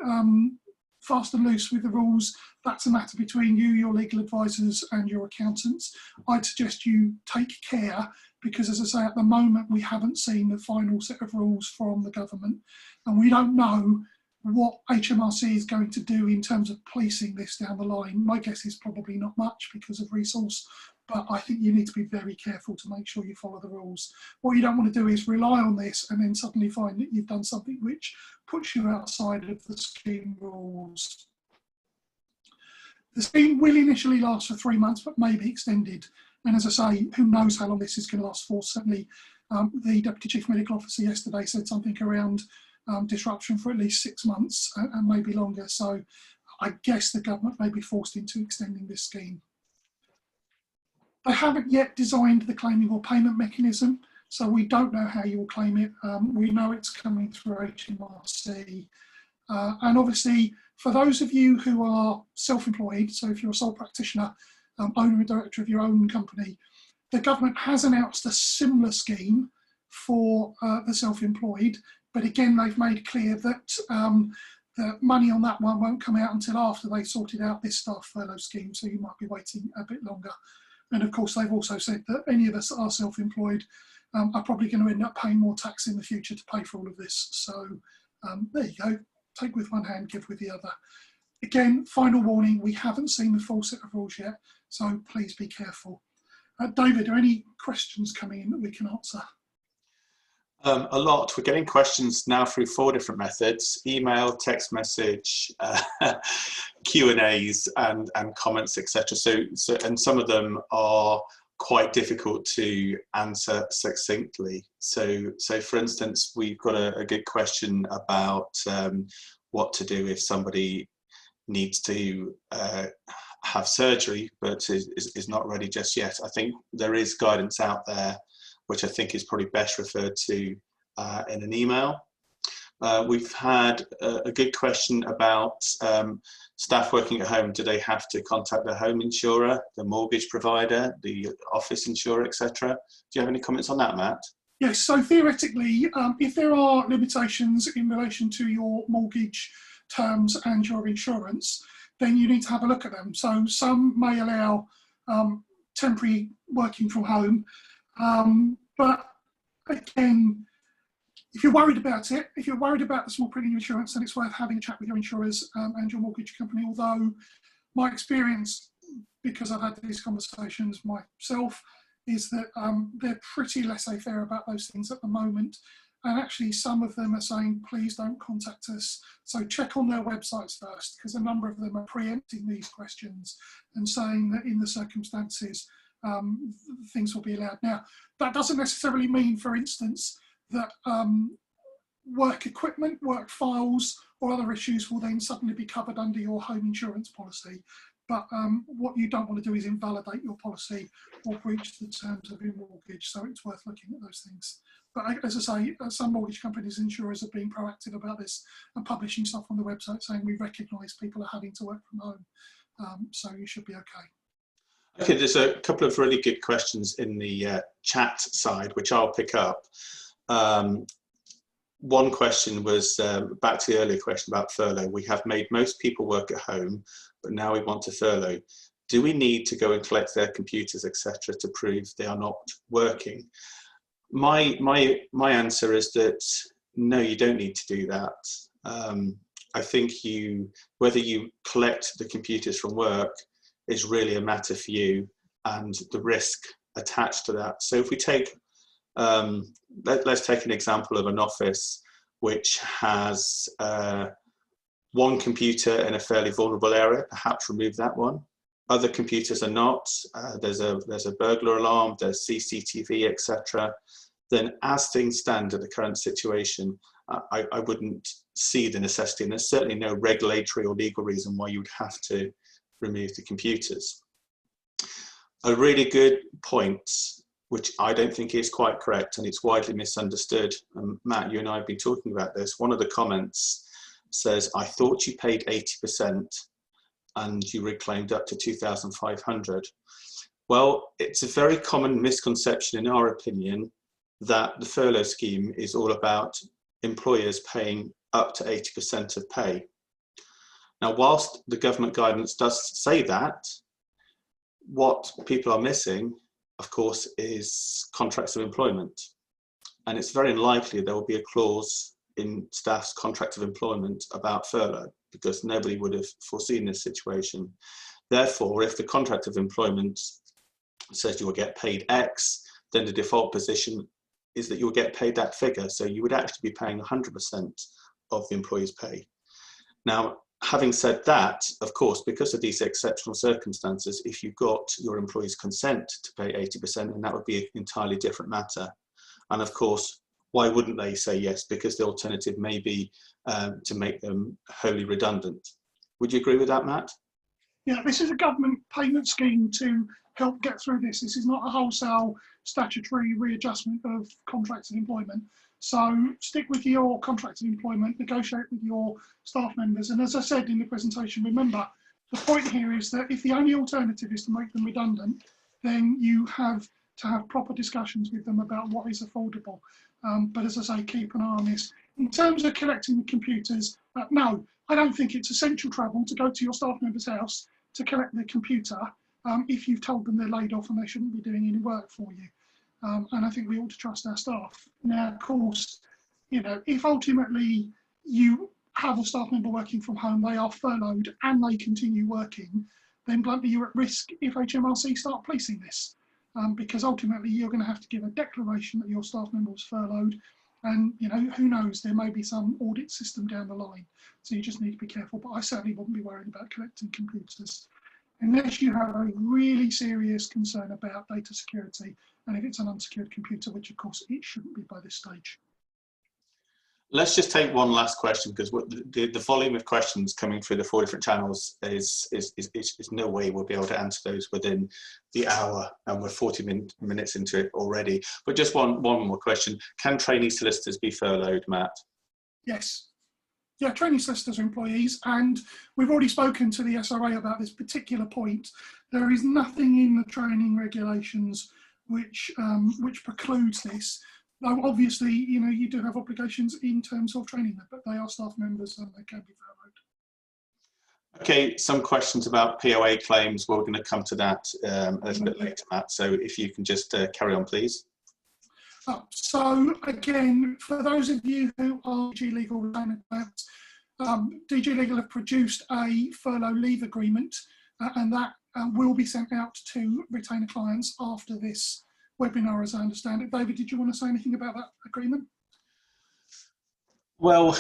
fast and loose with the rules, that's a matter between you, your legal advisors and your accountants. I'd suggest you take care, because as I say, at the moment, we haven't seen the final set of rules from the government, and we don't know what HMRC is going to do in terms of policing this down the line. My guess is probably not much because of resource, but I think you need to be very careful to make sure you follow the rules. What you don't want to do is rely on this and then suddenly find that you've done something which puts you outside of the scheme rules. The scheme will initially last for 3 months, but may be extended. And as I say, who knows how long this is going to last for. Certainly, the Deputy Chief Medical Officer yesterday said something around disruption for at least 6 months and maybe longer. So I guess the government may be forced into extending this scheme. They haven't yet designed the claiming or payment mechanism, so we don't know how you will claim it. We know it's coming through HMRC. And obviously, for those of you who are self-employed, so if you're a sole practitioner, owner and director of your own company, the government has announced a similar scheme for the self-employed, but again, they've made clear that the money on that one won't come out until after they sorted out this staff furlough scheme, so you might be waiting a bit longer. And of course, they've also said that any of us that are self-employed are probably going to end up paying more tax in the future to pay for all of this. So there you go, take with one hand, give with the other. Again, final warning, we haven't seen the full set of rules yet, so please be careful. David, are any questions coming in that we can answer? A lot. We're getting questions now through 4 different methods: email, text message, Q&As and comments, etc. So and some of them are quite difficult to answer succinctly. So for instance, we've got a good question about what to do if somebody needs to have surgery but is not ready just yet. I think there is guidance out there which I think is probably best referred to in an email. We've had a good question about staff working at home. Do they have to contact their home insurer, the mortgage provider, the office insurer, etc.? Do you have any comments on that, Matt? Yes, so theoretically, if there are limitations in relation to your mortgage terms and your insurance, then you need to have a look at them. So some may allow temporary working from home, but again, if you're worried about it, if you're worried about the small print in your insurance, then it's worth having a chat with your insurers and your mortgage company. Although my experience, because I've had these conversations myself, is that they're pretty laissez-faire about those things at the moment. And actually some of them are saying, please don't contact us. So check on their websites first, because a number of them are preempting these questions and saying that in the circumstances, things will be allowed. Now, that doesn't necessarily mean, for instance, that work equipment, work files, or other issues will then suddenly be covered under your home insurance policy. But what you don't want to do is invalidate your policy or breach the terms of your mortgage. So it's worth looking at those things. But as I say, some mortgage companies, insurers are being proactive about this and publishing stuff on the website saying we recognise people are having to work from home. So you should be okay. Okay, there's a couple of really good questions in the chat side, which I'll pick up. One question was back to the earlier question about furlough. We have made most people work at home, but now we want to furlough. Do we need to go and collect their computers, etc., to prove they are not working? My answer is that no, you don't need to do that. I think whether you collect the computers from work is really a matter for you and the risk attached to that. So if we take, let's take an example of an office which has one computer in a fairly vulnerable area, perhaps remove that one. Other computers are not. There's a burglar alarm, there's CCTV, etc. Then as things stand at the current situation, I wouldn't see the necessity, and there's certainly no regulatory or legal reason why you would have to remove the computers. A really good point, which I don't think is quite correct, and it's widely misunderstood. Matt, you and I have been talking about this. One of the comments says, I thought you paid 80% and you reclaimed up to 2,500. Well, it's a very common misconception in our opinion that the furlough scheme is all about employers paying up to 80% of pay. Now, whilst the government guidance does say that, what people are missing, of course, is contracts of employment. And it's very unlikely there will be a clause in staff's contract of employment about furlough, because nobody would have foreseen this situation. Therefore, if the contract of employment says you will get paid X, then the default position is that you'll get paid that figure. So you would actually be paying 100% of the employee's pay. Now, having said that, of course, because of these exceptional circumstances, if you got your employee's consent to pay 80%, then that would be an entirely different matter. And of course, why wouldn't they say yes? Because the alternative may be to make them wholly redundant. Would you agree with that, Matt? Yeah, this is a government payment scheme to help get through this. This is not a wholesale statutory readjustment of contracts of employment. So stick with your contract of employment, negotiate with your staff members. And as I said in the presentation, remember, the point here is that if the only alternative is to make them redundant, then you have to have proper discussions with them about what is affordable. But as I say, keep an eye on this. In terms of collecting the computers, no, I don't think it's essential travel to go to your staff member's house to collect their computer if you've told them they're laid off and they shouldn't be doing any work for you. And I think we ought to trust our staff. Now, of course, you know, if ultimately you have a staff member working from home, they are furloughed and they continue working, then bluntly you're at risk if HMRC start policing this. Because ultimately you're going to have to give a declaration that your staff member was furloughed, and you know, who knows, there may be some audit system down the line. So you just need to be careful, but I certainly wouldn't be worried about collecting computers unless you have a really serious concern about data security, and if it's an unsecured computer, which of course it shouldn't be by this stage. Let's just take one last question, because the volume of questions coming through the 4 different channels is no way we'll be able to answer those within the hour, and we're 40 minutes into it already. But just one more question. Can trainee solicitors be furloughed, Matt? Yes. Yeah, trainee solicitors are employees, and we've already spoken to the SRA about this particular point. There is nothing in the training regulations which precludes this. Now, obviously, you know, you do have obligations in terms of training them, but they are staff members and they can be furloughed. Okay, some questions about POA claims. We're going to come to that a little bit later, Matt. So if you can just carry on, please. So again, for those of you who are DG Legal, DG Legal have produced a furlough leave agreement, and that will be sent out to retainer clients after this webinar, as I understand it. David, did you want to say anything about that agreement? Well,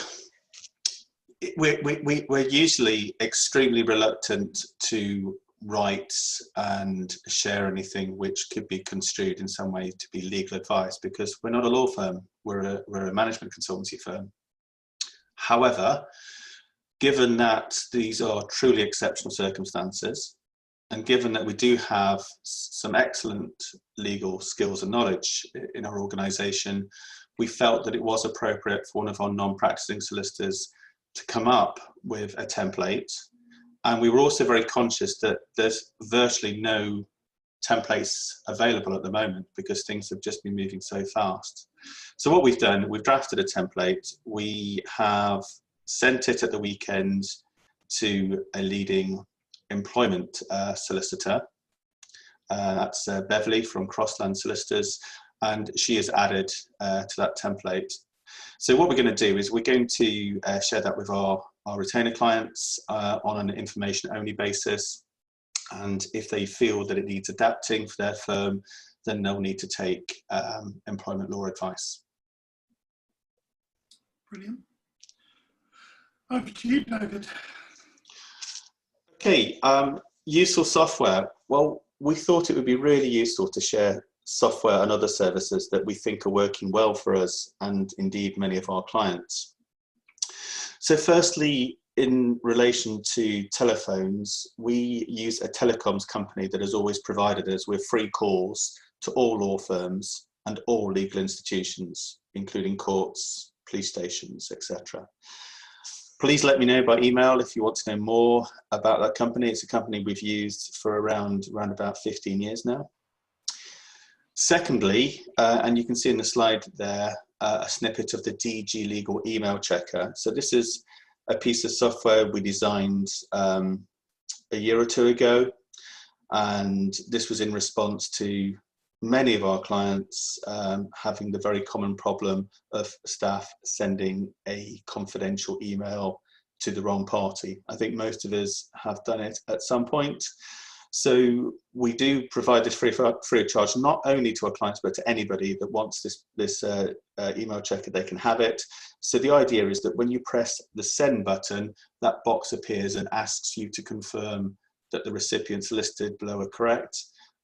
we're usually extremely reluctant to write and share anything which could be construed in some way to be legal advice, because we're not a law firm, we're a management consultancy firm. However, given that these are truly exceptional circumstances, and given that we do have some excellent legal skills and knowledge in our organisation, we felt that it was appropriate for one of our non-practicing solicitors to come up with a template. And we were also very conscious that there's virtually no templates available at the moment because things have just been moving so fast. So what we've done, we've drafted a template. We have sent it at the weekend to a leading employment solicitor. That's Beverly from Crossland Solicitors, and she has added to that template. So what we're going to do is we're going to share that with our retainer clients on an information-only basis. And if they feel that it needs adapting for their firm, then they'll need to take employment law advice. Brilliant. Over to you, David. Okay, useful software. Well, we thought it would be really useful to share software and other services that we think are working well for us and indeed many of our clients. So firstly, in relation to telephones, we use a telecoms company that has always provided us with free calls to all law firms and all legal institutions, including courts, police stations, etc. Please let me know by email if you want to know more about that company. It's a company we've used for around about 15 years now. Secondly, and you can see in the slide there, a snippet of the DG Legal email checker. So this is a piece of software we designed a year or two ago, and this was in response to many of our clients having the very common problem of staff sending a confidential email to the wrong party. I think most of us have done it at some point. So we do provide this free of charge, not only to our clients, but to anybody that wants this email checker, they can have it. So the idea is that when you press the send button, that box appears and asks you to confirm that the recipients listed below are correct,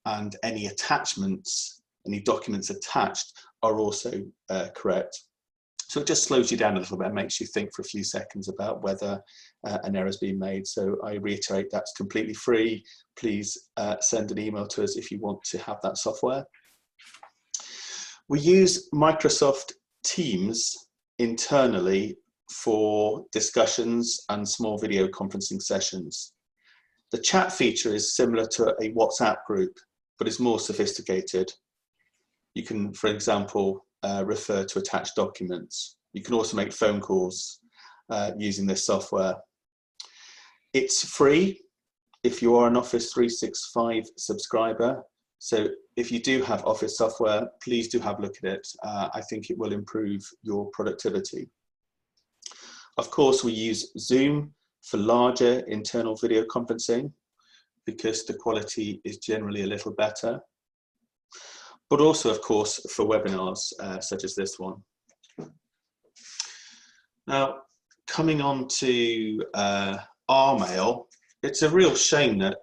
and any attachments, any documents attached are also correct. So it just slows you down a little bit and makes you think for a few seconds about whether an error has been made. So I reiterate, that's completely free. Please send an email to us if you want to have that software. We use Microsoft Teams internally for discussions and small video conferencing sessions. The chat feature is similar to a WhatsApp group, but is more sophisticated. You can, for example, refer to attached documents. You can also make phone calls using this software. It's free if you are an Office 365 subscriber. So if you do have Office software, please do have a look at it. I think it will improve your productivity. Of course, we use Zoom for larger internal video conferencing because the quality is generally a little better, but also, of course, for webinars such as this one. Now, coming on to R-Mail, it's a real shame that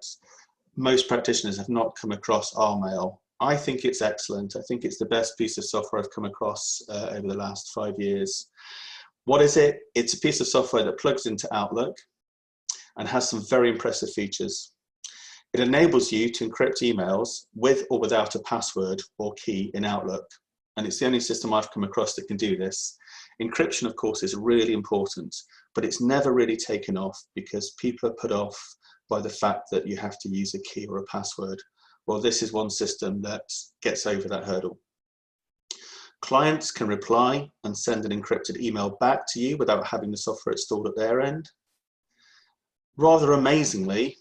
most practitioners have not come across R-Mail. I think it's excellent. I think it's the best piece of software I've come across over the last 5 years. What is it? It's a piece of software that plugs into Outlook and has some very impressive features. It enables you to encrypt emails with or without a password or key in Outlook. And it's the only system I've come across that can do this. Encryption, of course, is really important, but it's never really taken off because people are put off by the fact that you have to use a key or a password. Well, this is one system that gets over that hurdle. Clients can reply and send an encrypted email back to you without having the software installed at their end. Rather amazingly,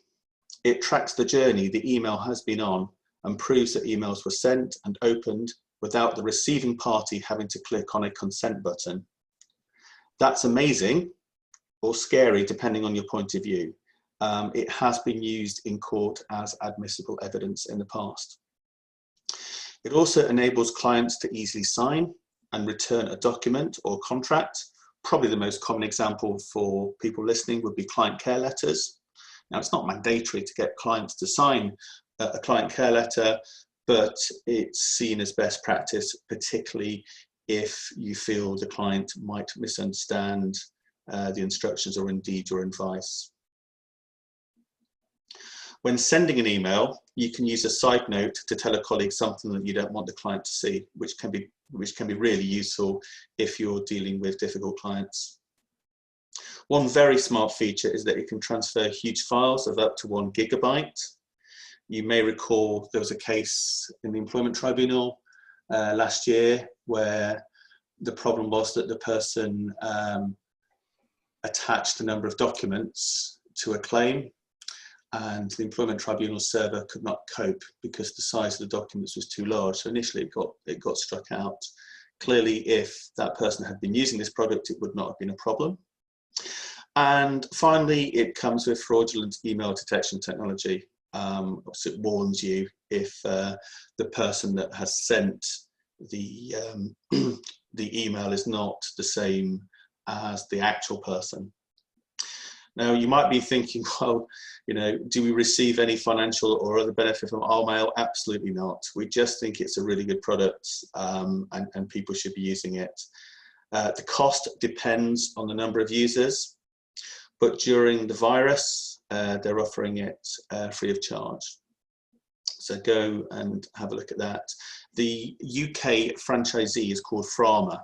it tracks the journey the email has been on and proves that emails were sent and opened without the receiving party having to click on a consent button. That's amazing or scary depending on your point of view. It has been used in court as admissible evidence in the past. It also enables clients to easily sign and return a document or contract. Probably the most common example for people listening would be client care letters. Now, it's not mandatory to get clients to sign a client care letter, but it's seen as best practice, particularly if you feel the client might misunderstand the instructions or indeed your advice. When sending an email, you can use a side note to tell a colleague something that you don't want the client to see, which can be really useful if you're dealing with difficult clients. One very smart feature is that it can transfer huge files of up to 1 gigabyte. You may recall there was a case in the Employment Tribunal last year where the problem was that the person attached a number of documents to a claim, and the Employment Tribunal server could not cope because the size of the documents was too large. So initially it got struck out. Clearly, if that person had been using this product, it would not have been a problem. And finally, it comes with fraudulent email detection technology. So it warns you if the person that has sent the email is not the same as the actual person. Now, you might be thinking, well, do we receive any financial or other benefit from our mail? Absolutely not. We just think it's a really good product, and people should be using it. The cost depends on the number of users, but during the virus, they're offering it free of charge. So go and have a look at that. The UK franchisee is called Frama.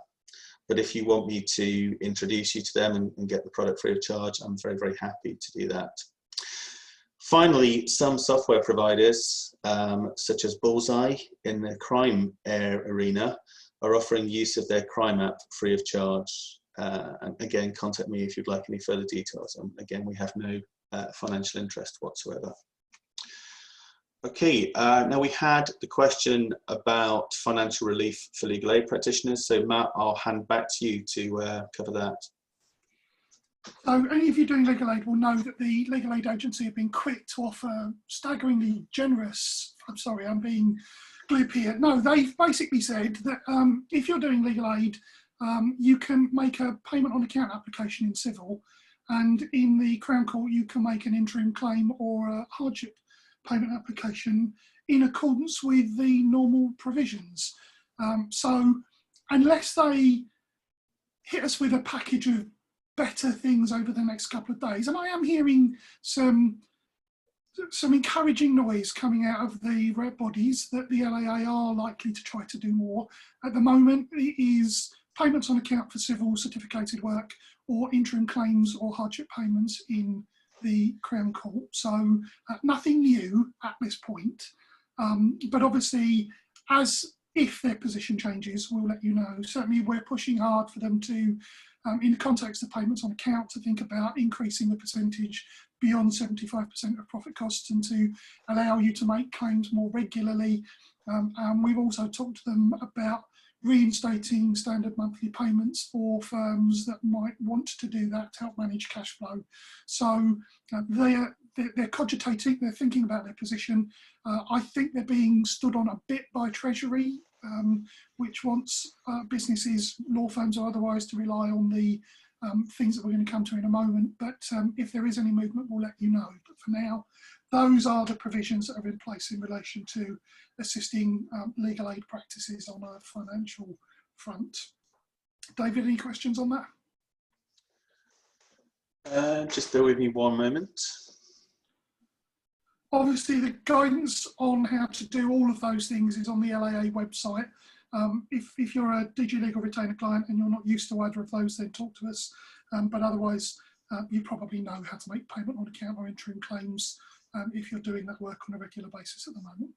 But if you want me to introduce you to them and get the product free of charge, I'm very, very happy to do that. Finally, some software providers, such as Bullseye in the crime arena, are offering use of their crime app free of charge. And again, contact me if you'd like any further details. And again, we have no financial interest whatsoever. Okay, now we had the question about financial relief for legal aid practitioners. So Matt, I'll hand back to you to cover that. So any of you doing legal aid will know that the legal aid agency have been quick to offer staggeringly generous, I'm sorry, I'm being glib here. No, they've basically said that if you're doing legal aid, you can make a payment on account application in civil, and in the Crown Court you can make an interim claim or a hardship payment application in accordance with the normal provisions. So unless they hit us with a package of better things over the next couple of days, and I am hearing some encouraging noise coming out of the rep bodies that the LAA are likely to try to do more. At the moment, it is payments on account for civil certificated work or interim claims or hardship payments in the Crown Court. So nothing new at this point, but obviously if their position changes, we'll let you know. Certainly we're pushing hard for them to, in the context of payments on account, to think about increasing the percentage beyond 75% of profit costs and to allow you to make claims more regularly. And we've also talked to them about reinstating standard monthly payments for firms that might want to do that to help manage cash flow. So they're cogitating, they're thinking about their position. I think they're being stood on a bit by Treasury, which wants businesses, law firms or otherwise, to rely on the things that we're going to come to in a moment. But if there is any movement, we'll let you know. But for now, those are the provisions that are in place in relation to assisting legal aid practices on a financial front. David, any questions on that? Just bear with me one moment. Obviously, the guidance on how to do all of those things is on the LAA website. If you're a DG Legal retainer client and you're not used to either of those, then talk to us. But otherwise, you probably know how to make payment on account or interim claims if you're doing that work on a regular basis at the moment.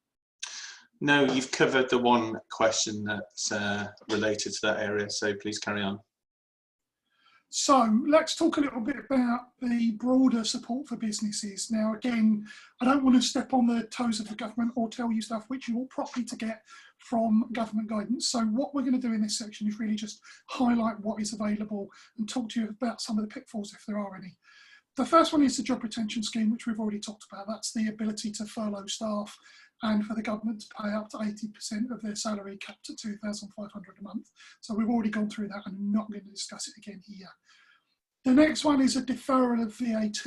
No, you've covered the one question that's related to that area, so please carry on. So let's talk a little bit about the broader support for businesses. Now, again, I don't want to step on the toes of the government or tell you stuff which you ought properly to get from government guidance. So what we're going to do in this section is really just highlight what is available and talk to you about some of the pitfalls if there are any. The first one is the job retention scheme, which we've already talked about. That's the ability to furlough staff and for the government to pay up to 80% of their salary, capped at $2,500 a month. So we've already gone through that and I'm not going to discuss it again here. The next one is a deferral of VAT.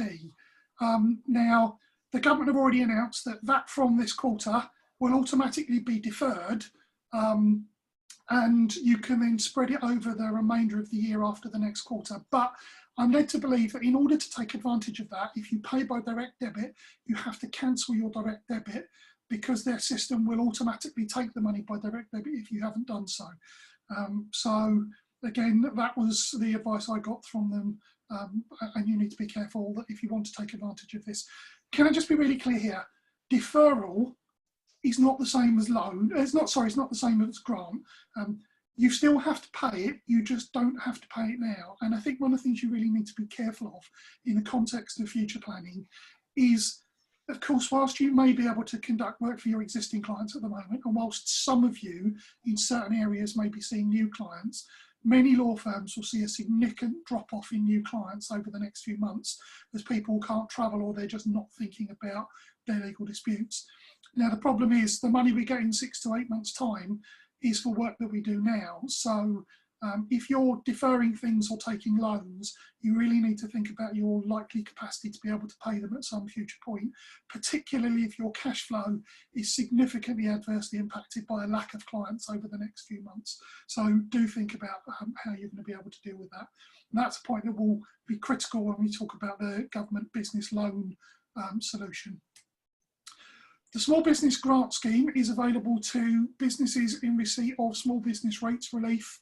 Now, the government have already announced that VAT from this quarter will automatically be deferred, and you can then spread it over the remainder of the year after the next quarter. But I'm led to believe that in order to take advantage of that, if you pay by direct debit, you have to cancel your direct debit because their system will automatically take the money by direct debit if you haven't done so. So again, that was the advice I got from them, and you need to be careful that if you want to take advantage of this. Can I just be really clear here? Deferral is not the same as loan. It's not the same as grant. You still have to pay it, you just don't have to pay it now. And I think one of the things you really need to be careful of in the context of future planning is, of course, whilst you may be able to conduct work for your existing clients at the moment, and whilst some of you in certain areas may be seeing new clients, many law firms will see a significant drop off in new clients over the next few months as people can't travel or they're just not thinking about their legal disputes. Now, the problem is the money we get in 6 to 8 months' time is for work that we do now. So if you're deferring things or taking loans, you really need to think about your likely capacity to be able to pay them at some future point, particularly if your cash flow is significantly adversely impacted by a lack of clients over the next few months. So do think about how you're going to be able to deal with that. And that's a point that will be critical when we talk about the government business loan solution. The Small Business Grant Scheme is available to businesses in receipt of small business rates relief.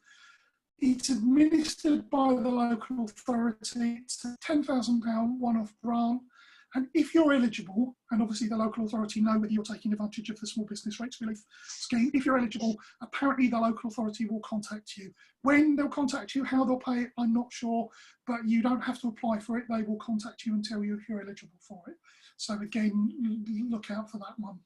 It's administered by the local authority. It's a £10,000 one-off grant. And if you're eligible, and obviously the local authority know whether you're taking advantage of the Small Business Rates Relief Scheme, if you're eligible, apparently the local authority will contact you. When they'll contact you, how they'll pay it, I'm not sure, but you don't have to apply for it. They will contact you and tell you if you're eligible for it. So again, look out for that one.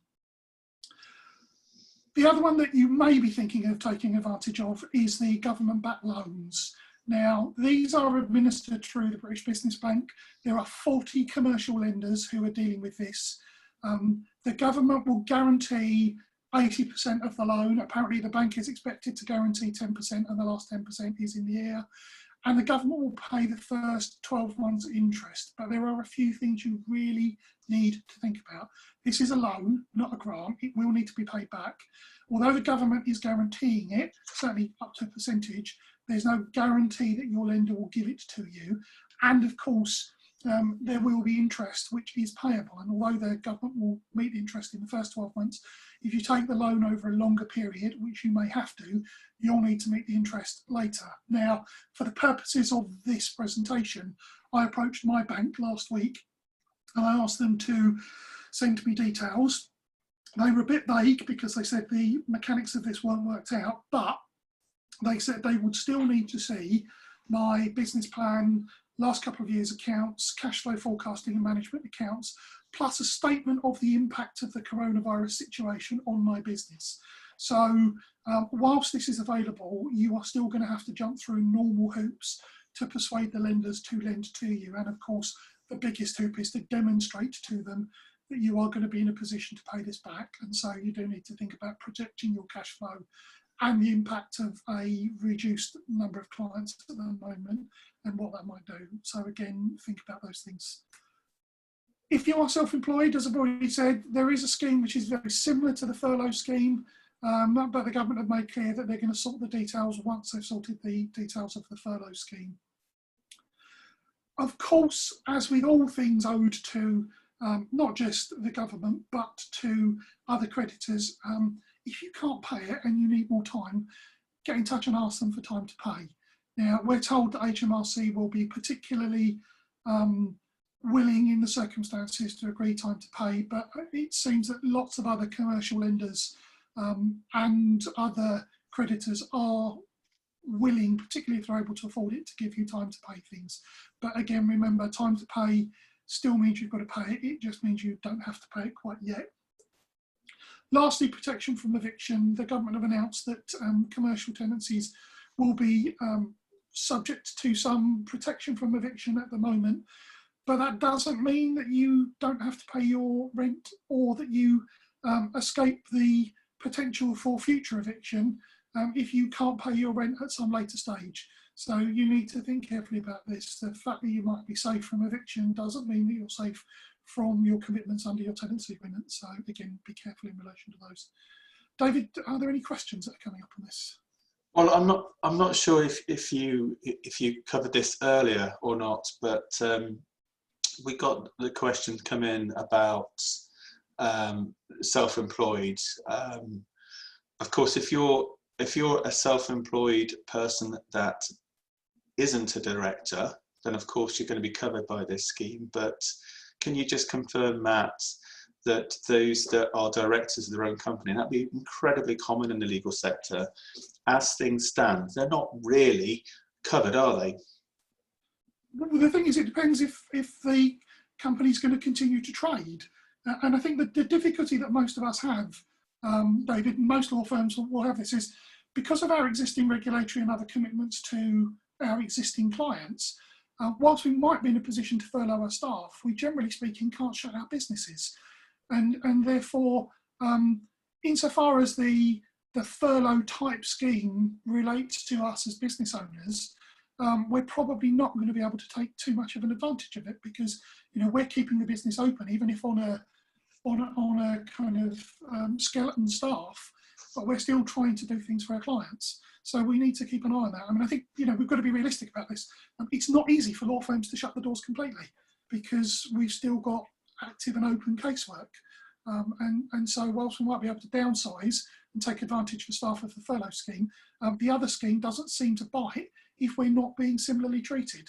The other one that you may be thinking of taking advantage of is the government-backed loans. Now, these are administered through the British Business Bank. There are 40 commercial lenders who are dealing with this. The government will guarantee 80% of the loan. Apparently the bank is expected to guarantee 10% and the last 10% is in the air. And the government will pay the first 12 months interest. But there are a few things you really need to think about. This is a loan, not a grant. It will need to be paid back. Although the government is guaranteeing it, certainly up to a percentage, there's no guarantee that your lender will give it to you. And of course, there will be interest which is payable. And although the government will meet the interest in the first 12 months, if you take the loan over a longer period, which you may have to, you'll need to meet the interest later. Now, for the purposes of this presentation, I approached my bank last week and I asked them to send me details. They were a bit vague because they said the mechanics of this weren't worked out, but they said they would still need to see my business plan, last couple of years accounts, cash flow forecasting and management accounts, plus a statement of the impact of the coronavirus situation on my business. So whilst this is available, you are still going to have to jump through normal hoops to persuade the lenders to lend to you. And of course, the biggest hoop is to demonstrate to them that you are going to be in a position to pay this back. And so you do need to think about projecting your cash flow and the impact of a reduced number of clients at the moment and what that might do. So again, think about those things. If you are self-employed, as I've already said, there is a scheme which is very similar to the furlough scheme, but the government have made clear that they're going to sort the details once they've sorted the details of the furlough scheme. Of course, as with all things owed to not just the government, but to other creditors, if you can't pay it and you need more time, get in touch and ask them for time to pay. Now, we're told that HMRC will be particularly willing in the circumstances to agree time to pay, but it seems that lots of other commercial lenders and other creditors are willing, particularly if they're able to afford it, to give you time to pay things. But again, remember, time to pay still means you've got to pay it. It just means you don't have to pay it quite yet. Lastly, protection from eviction. The government have announced that commercial tenancies will be subject to some protection from eviction at the moment, but that doesn't mean that you don't have to pay your rent or that you escape the potential for future eviction if you can't pay your rent at some later stage. So you need to think carefully about this. The fact that you might be safe from eviction doesn't mean that you're safe from your commitments under your tenancy agreement. So again, be careful in relation to those. David, are there any questions that are coming up on this? Well, I'm not sure if you covered this earlier or not, but we got the questions come in about self-employed. Of course, if you're a self-employed person that isn't a director, then of course you're going to be covered by this scheme. But can you just confirm, Matt, that those that are directors of their own company, and that'd be incredibly common in the legal sector, as things stand, they're not really covered, are they? Well, the thing is, it depends if the company's going to continue to trade. And I think that the difficulty that most of us have, David, and most law firms will have this, is because of our existing regulatory and other commitments to our existing clients, whilst we might be in a position to furlough our staff, we generally speaking can't shut our businesses. And therefore, insofar as the furlough type scheme relates to us as business owners, we're probably not going to be able to take too much of an advantage of it, because we're keeping the business open, even if on a kind of skeleton staff, but we're still trying to do things for our clients. So we need to keep an eye on that. I mean, I think we've got to be realistic about this. It's not easy for law firms to shut the doors completely, because we've still got active and open casework. And so whilst we might be able to downsize and take advantage for staff of the furlough scheme, the other scheme doesn't seem to bite if we're not being similarly treated.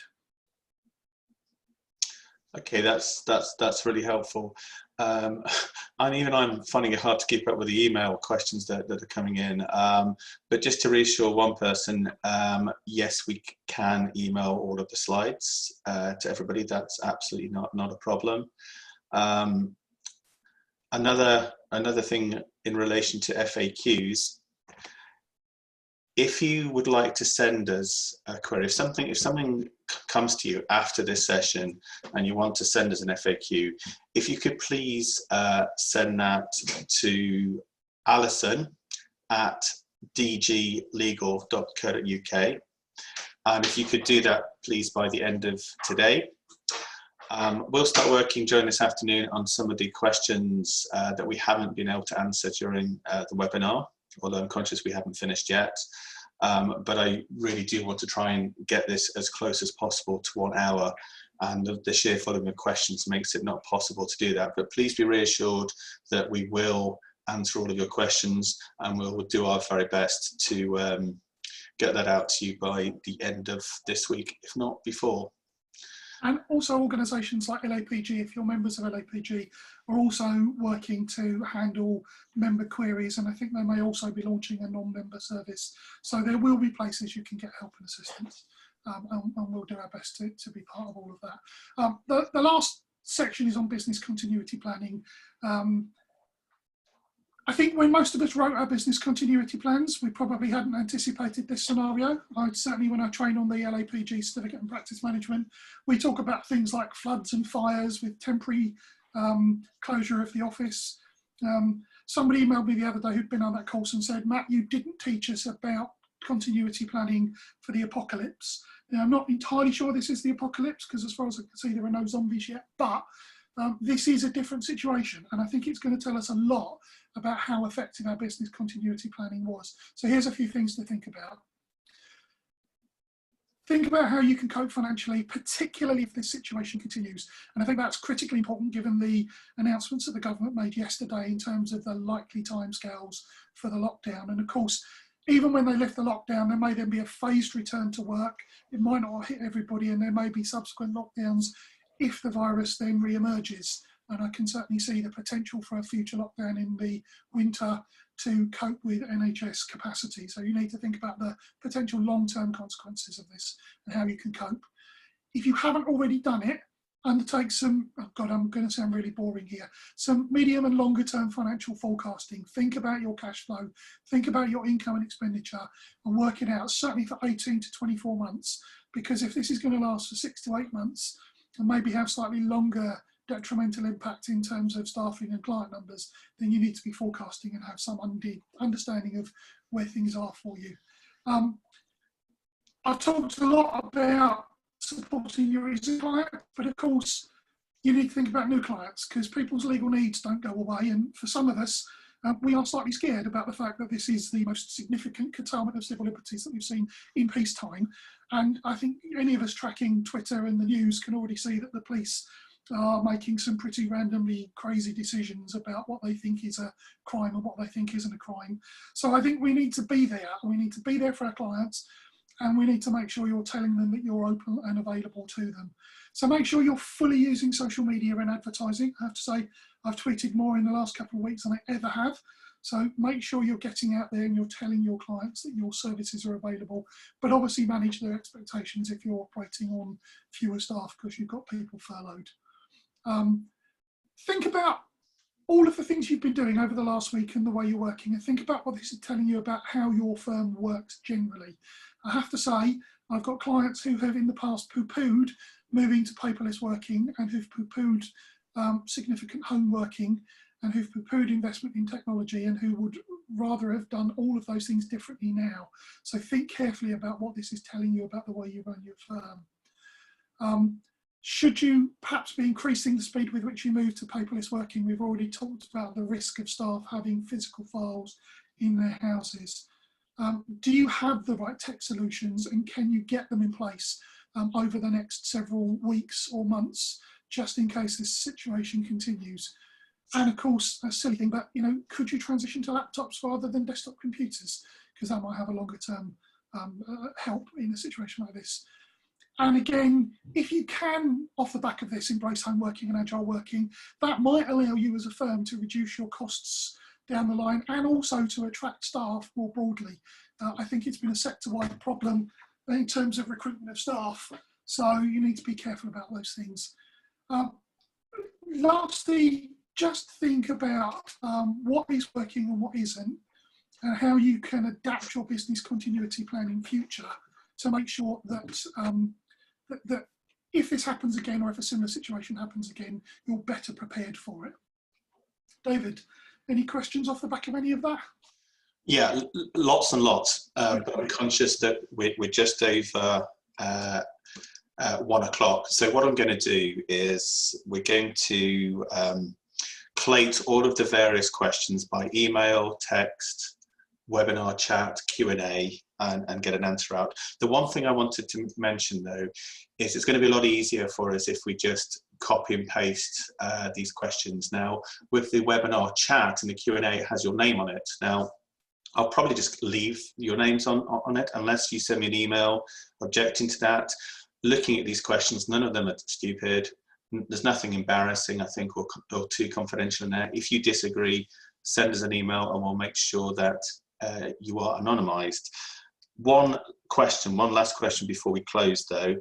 Okay, that's really helpful. And even I'm finding it hard to keep up with the email questions that are coming in. But just to reassure one person, yes, we can email all of the slides to everybody. That's absolutely not a problem. Another thing in relation to FAQs, if you would like to send us a query, if something comes to you after this session and you want to send us an FAQ, if you could please send that to alison@dglegal.co.uk, and if you could do that please by the end of today. We'll start working during this afternoon on some of the questions that we haven't been able to answer during the webinar, although I'm conscious we haven't finished yet. But I really do want to try and get this as close as possible to 1 hour, and the sheer volume of questions makes it not possible to do that. But please be reassured that we will answer all of your questions, and we'll do our very best to get that out to you by the end of this week, if not before. And also organisations like LAPG, if you're members of LAPG, are also working to handle member queries, and I think they may also be launching a non-member service. So there will be places you can get help and assistance, and we'll do our best to be part of all of that. The last section is on business continuity planning. I think when most of us wrote our business continuity plans, we probably hadn't anticipated this scenario. Certainly when I train on the LAPG certificate in practice management, we talk about things like floods and fires with temporary closure of the office. Somebody emailed me the other day who'd been on that course and said, Matt, you didn't teach us about continuity planning for the apocalypse. Now, I'm not entirely sure this is the apocalypse, because as far as I can see, there are no zombies yet, but this is a different situation, and I think it's going to tell us a lot about how effective our business continuity planning was. So here's a few things to think about. Think about how you can cope financially, particularly if this situation continues. And I think that's critically important given the announcements that the government made yesterday in terms of the likely timescales for the lockdown. And of course, even when they lift the lockdown, there may then be a phased return to work. It might not hit everybody, and there may be subsequent lockdowns if the virus then re-emerges. And I can certainly see the potential for a future lockdown in the winter to cope with NHS capacity. So you need to think about the potential long-term consequences of this and how you can cope. If you haven't already done it, undertake some, oh God, I'm going to sound really boring here, some medium and longer term financial forecasting. Think about your cash flow, think about your income and expenditure, and work it out, certainly for 18 to 24 months, because if this is going to last for 6 to 8 months and maybe have slightly longer detrimental impact in terms of staffing and client numbers, then you need to be forecasting and have some understanding of where things are for you. I've talked a lot about supporting your existing client, but of course you need to think about new clients, because people's legal needs don't go away, and for some of us we are slightly scared about the fact that this is the most significant curtailment of civil liberties that we've seen in peacetime. And I think any of us tracking Twitter and the news can already see that the police are making some pretty randomly crazy decisions about what they think is a crime and what they think isn't a crime. So I think we need to be there. We need to be there for our clients, and we need to make sure you're telling them that you're open and available to them. So make sure you're fully using social media and advertising. I have to say, I've tweeted more in the last couple of weeks than I ever have. So make sure you're getting out there and you're telling your clients that your services are available, but obviously manage their expectations if you're operating on fewer staff because you've got people furloughed. Think about all of the things you've been doing over the last week and the way you're working, and think about what this is telling you about how your firm works generally. I have to say, I've got clients who have in the past poo-pooed moving to paperless working, and who've poo-pooed significant home working, and who've poo-pooed investment in technology, and who would rather have done all of those things differently now. So think carefully about what this is telling you about the way you run your firm. Should you perhaps be increasing the speed with which you move to paperless working? We've already talked about the risk of staff having physical files in their houses. Do you have the right tech solutions, and can you get them in place over the next several weeks or months, just in case this situation continues? And of course, a silly thing, but could you transition to laptops rather than desktop computers? Because that might have a longer term help in a situation like this. And again, if you can, off the back of this, embrace home working and agile working, that might allow you as a firm to reduce your costs down the line, and also to attract staff more broadly. I think it's been a sector-wide problem in terms of recruitment of staff, so you need to be careful about those things. Lastly, just think about what is working and what isn't, and how you can adapt your business continuity plan in future to make sure that that if this happens again, or if a similar situation happens again, you're better prepared for it. David, any questions off the back of any of that? Yeah, lots and lots, but I'm conscious that we're just over 1 o'clock. So what I'm going to do is we're going to collate all of the various questions by email, text, webinar chat, Q&A, and get an answer out. The one thing I wanted to mention though is it's going to be a lot easier for us if we just copy and paste these questions. Now with the webinar chat and the Q&A, it has your name on it. Now I'll probably just leave your names on it unless you send me an email objecting to that. Looking at these questions, none of them are stupid. There's nothing embarrassing, I think, or too confidential in there. If you disagree, send us an email and we'll make sure that you are anonymized. One last question before we close though.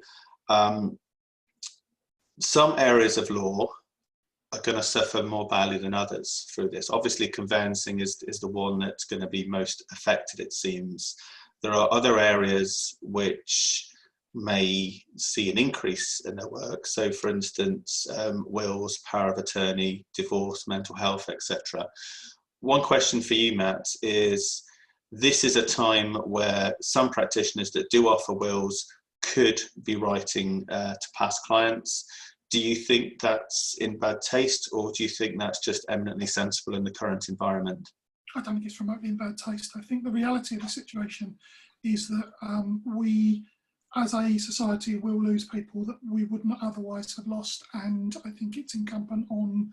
Some areas of law are going to suffer more badly than others through this. Obviously conveyancing is the one that's going to be most affected, it seems. There are other areas which may see an increase in their work. So for instance, wills, power of attorney, divorce, mental health, etc. One question for you, Matt, is this is a time where some practitioners that do offer wills could be writing to past clients. Do you think that's in bad taste, or do you think that's just eminently sensible in the current environment? I don't think it's remotely in bad taste. I think the reality of the situation is that we, as a society, will lose people that we would not otherwise have lost, and I think it's incumbent on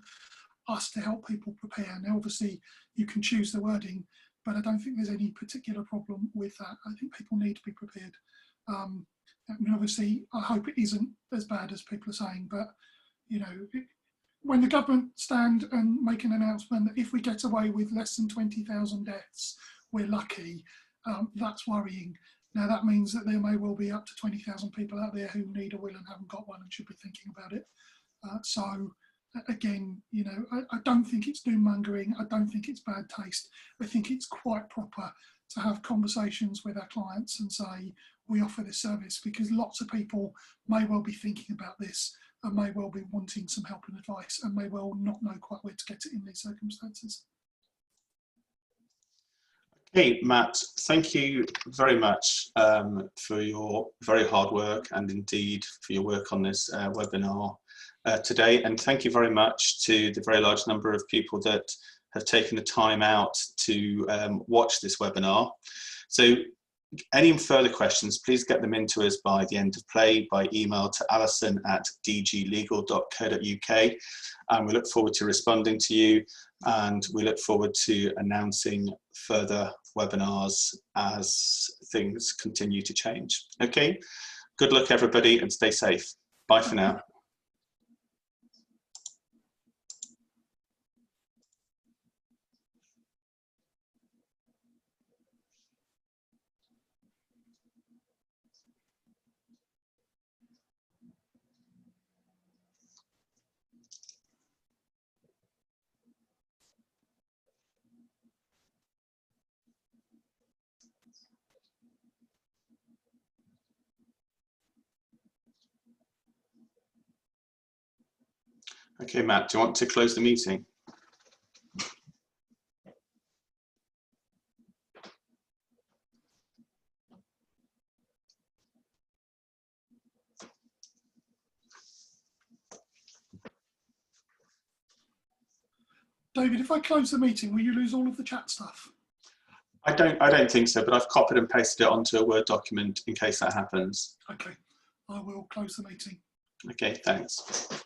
us to help people prepare. Now, obviously, you can choose the wording, but I don't think there's any particular problem with that. I think people need to be prepared. I mean, obviously, I hope it isn't as bad as people are saying, but when the government stand and make an announcement that if we get away with less than 20,000 deaths, we're lucky, that's worrying. Now, that means that there may well be up to 20,000 people out there who need a will and haven't got one and should be thinking about it. So, again, I don't think it's doom-mongering. I don't think it's bad taste. I think it's quite proper to have conversations with our clients and say, we offer this service, because lots of people may well be thinking about this and may well be wanting some help and advice and may well not know quite where to get it in these circumstances. Okay, Matt, thank you very much for your very hard work and indeed for your work on this webinar today. And thank you very much to the very large number of people that have taken the time out to watch this webinar. So any further questions, please get them into us by the end of play, by email to alison@dglegal.co.uk. And we look forward to responding to you, and we look forward to announcing further webinars as things continue to change. Okay, good luck everybody and stay safe. Bye for now. Okay, Matt, do you want to close the meeting? David, if I close the meeting, will you lose all of the chat stuff? I don't think so, but I've copied and pasted it onto a Word document in case that happens. Okay, I will close the meeting. Okay, thanks.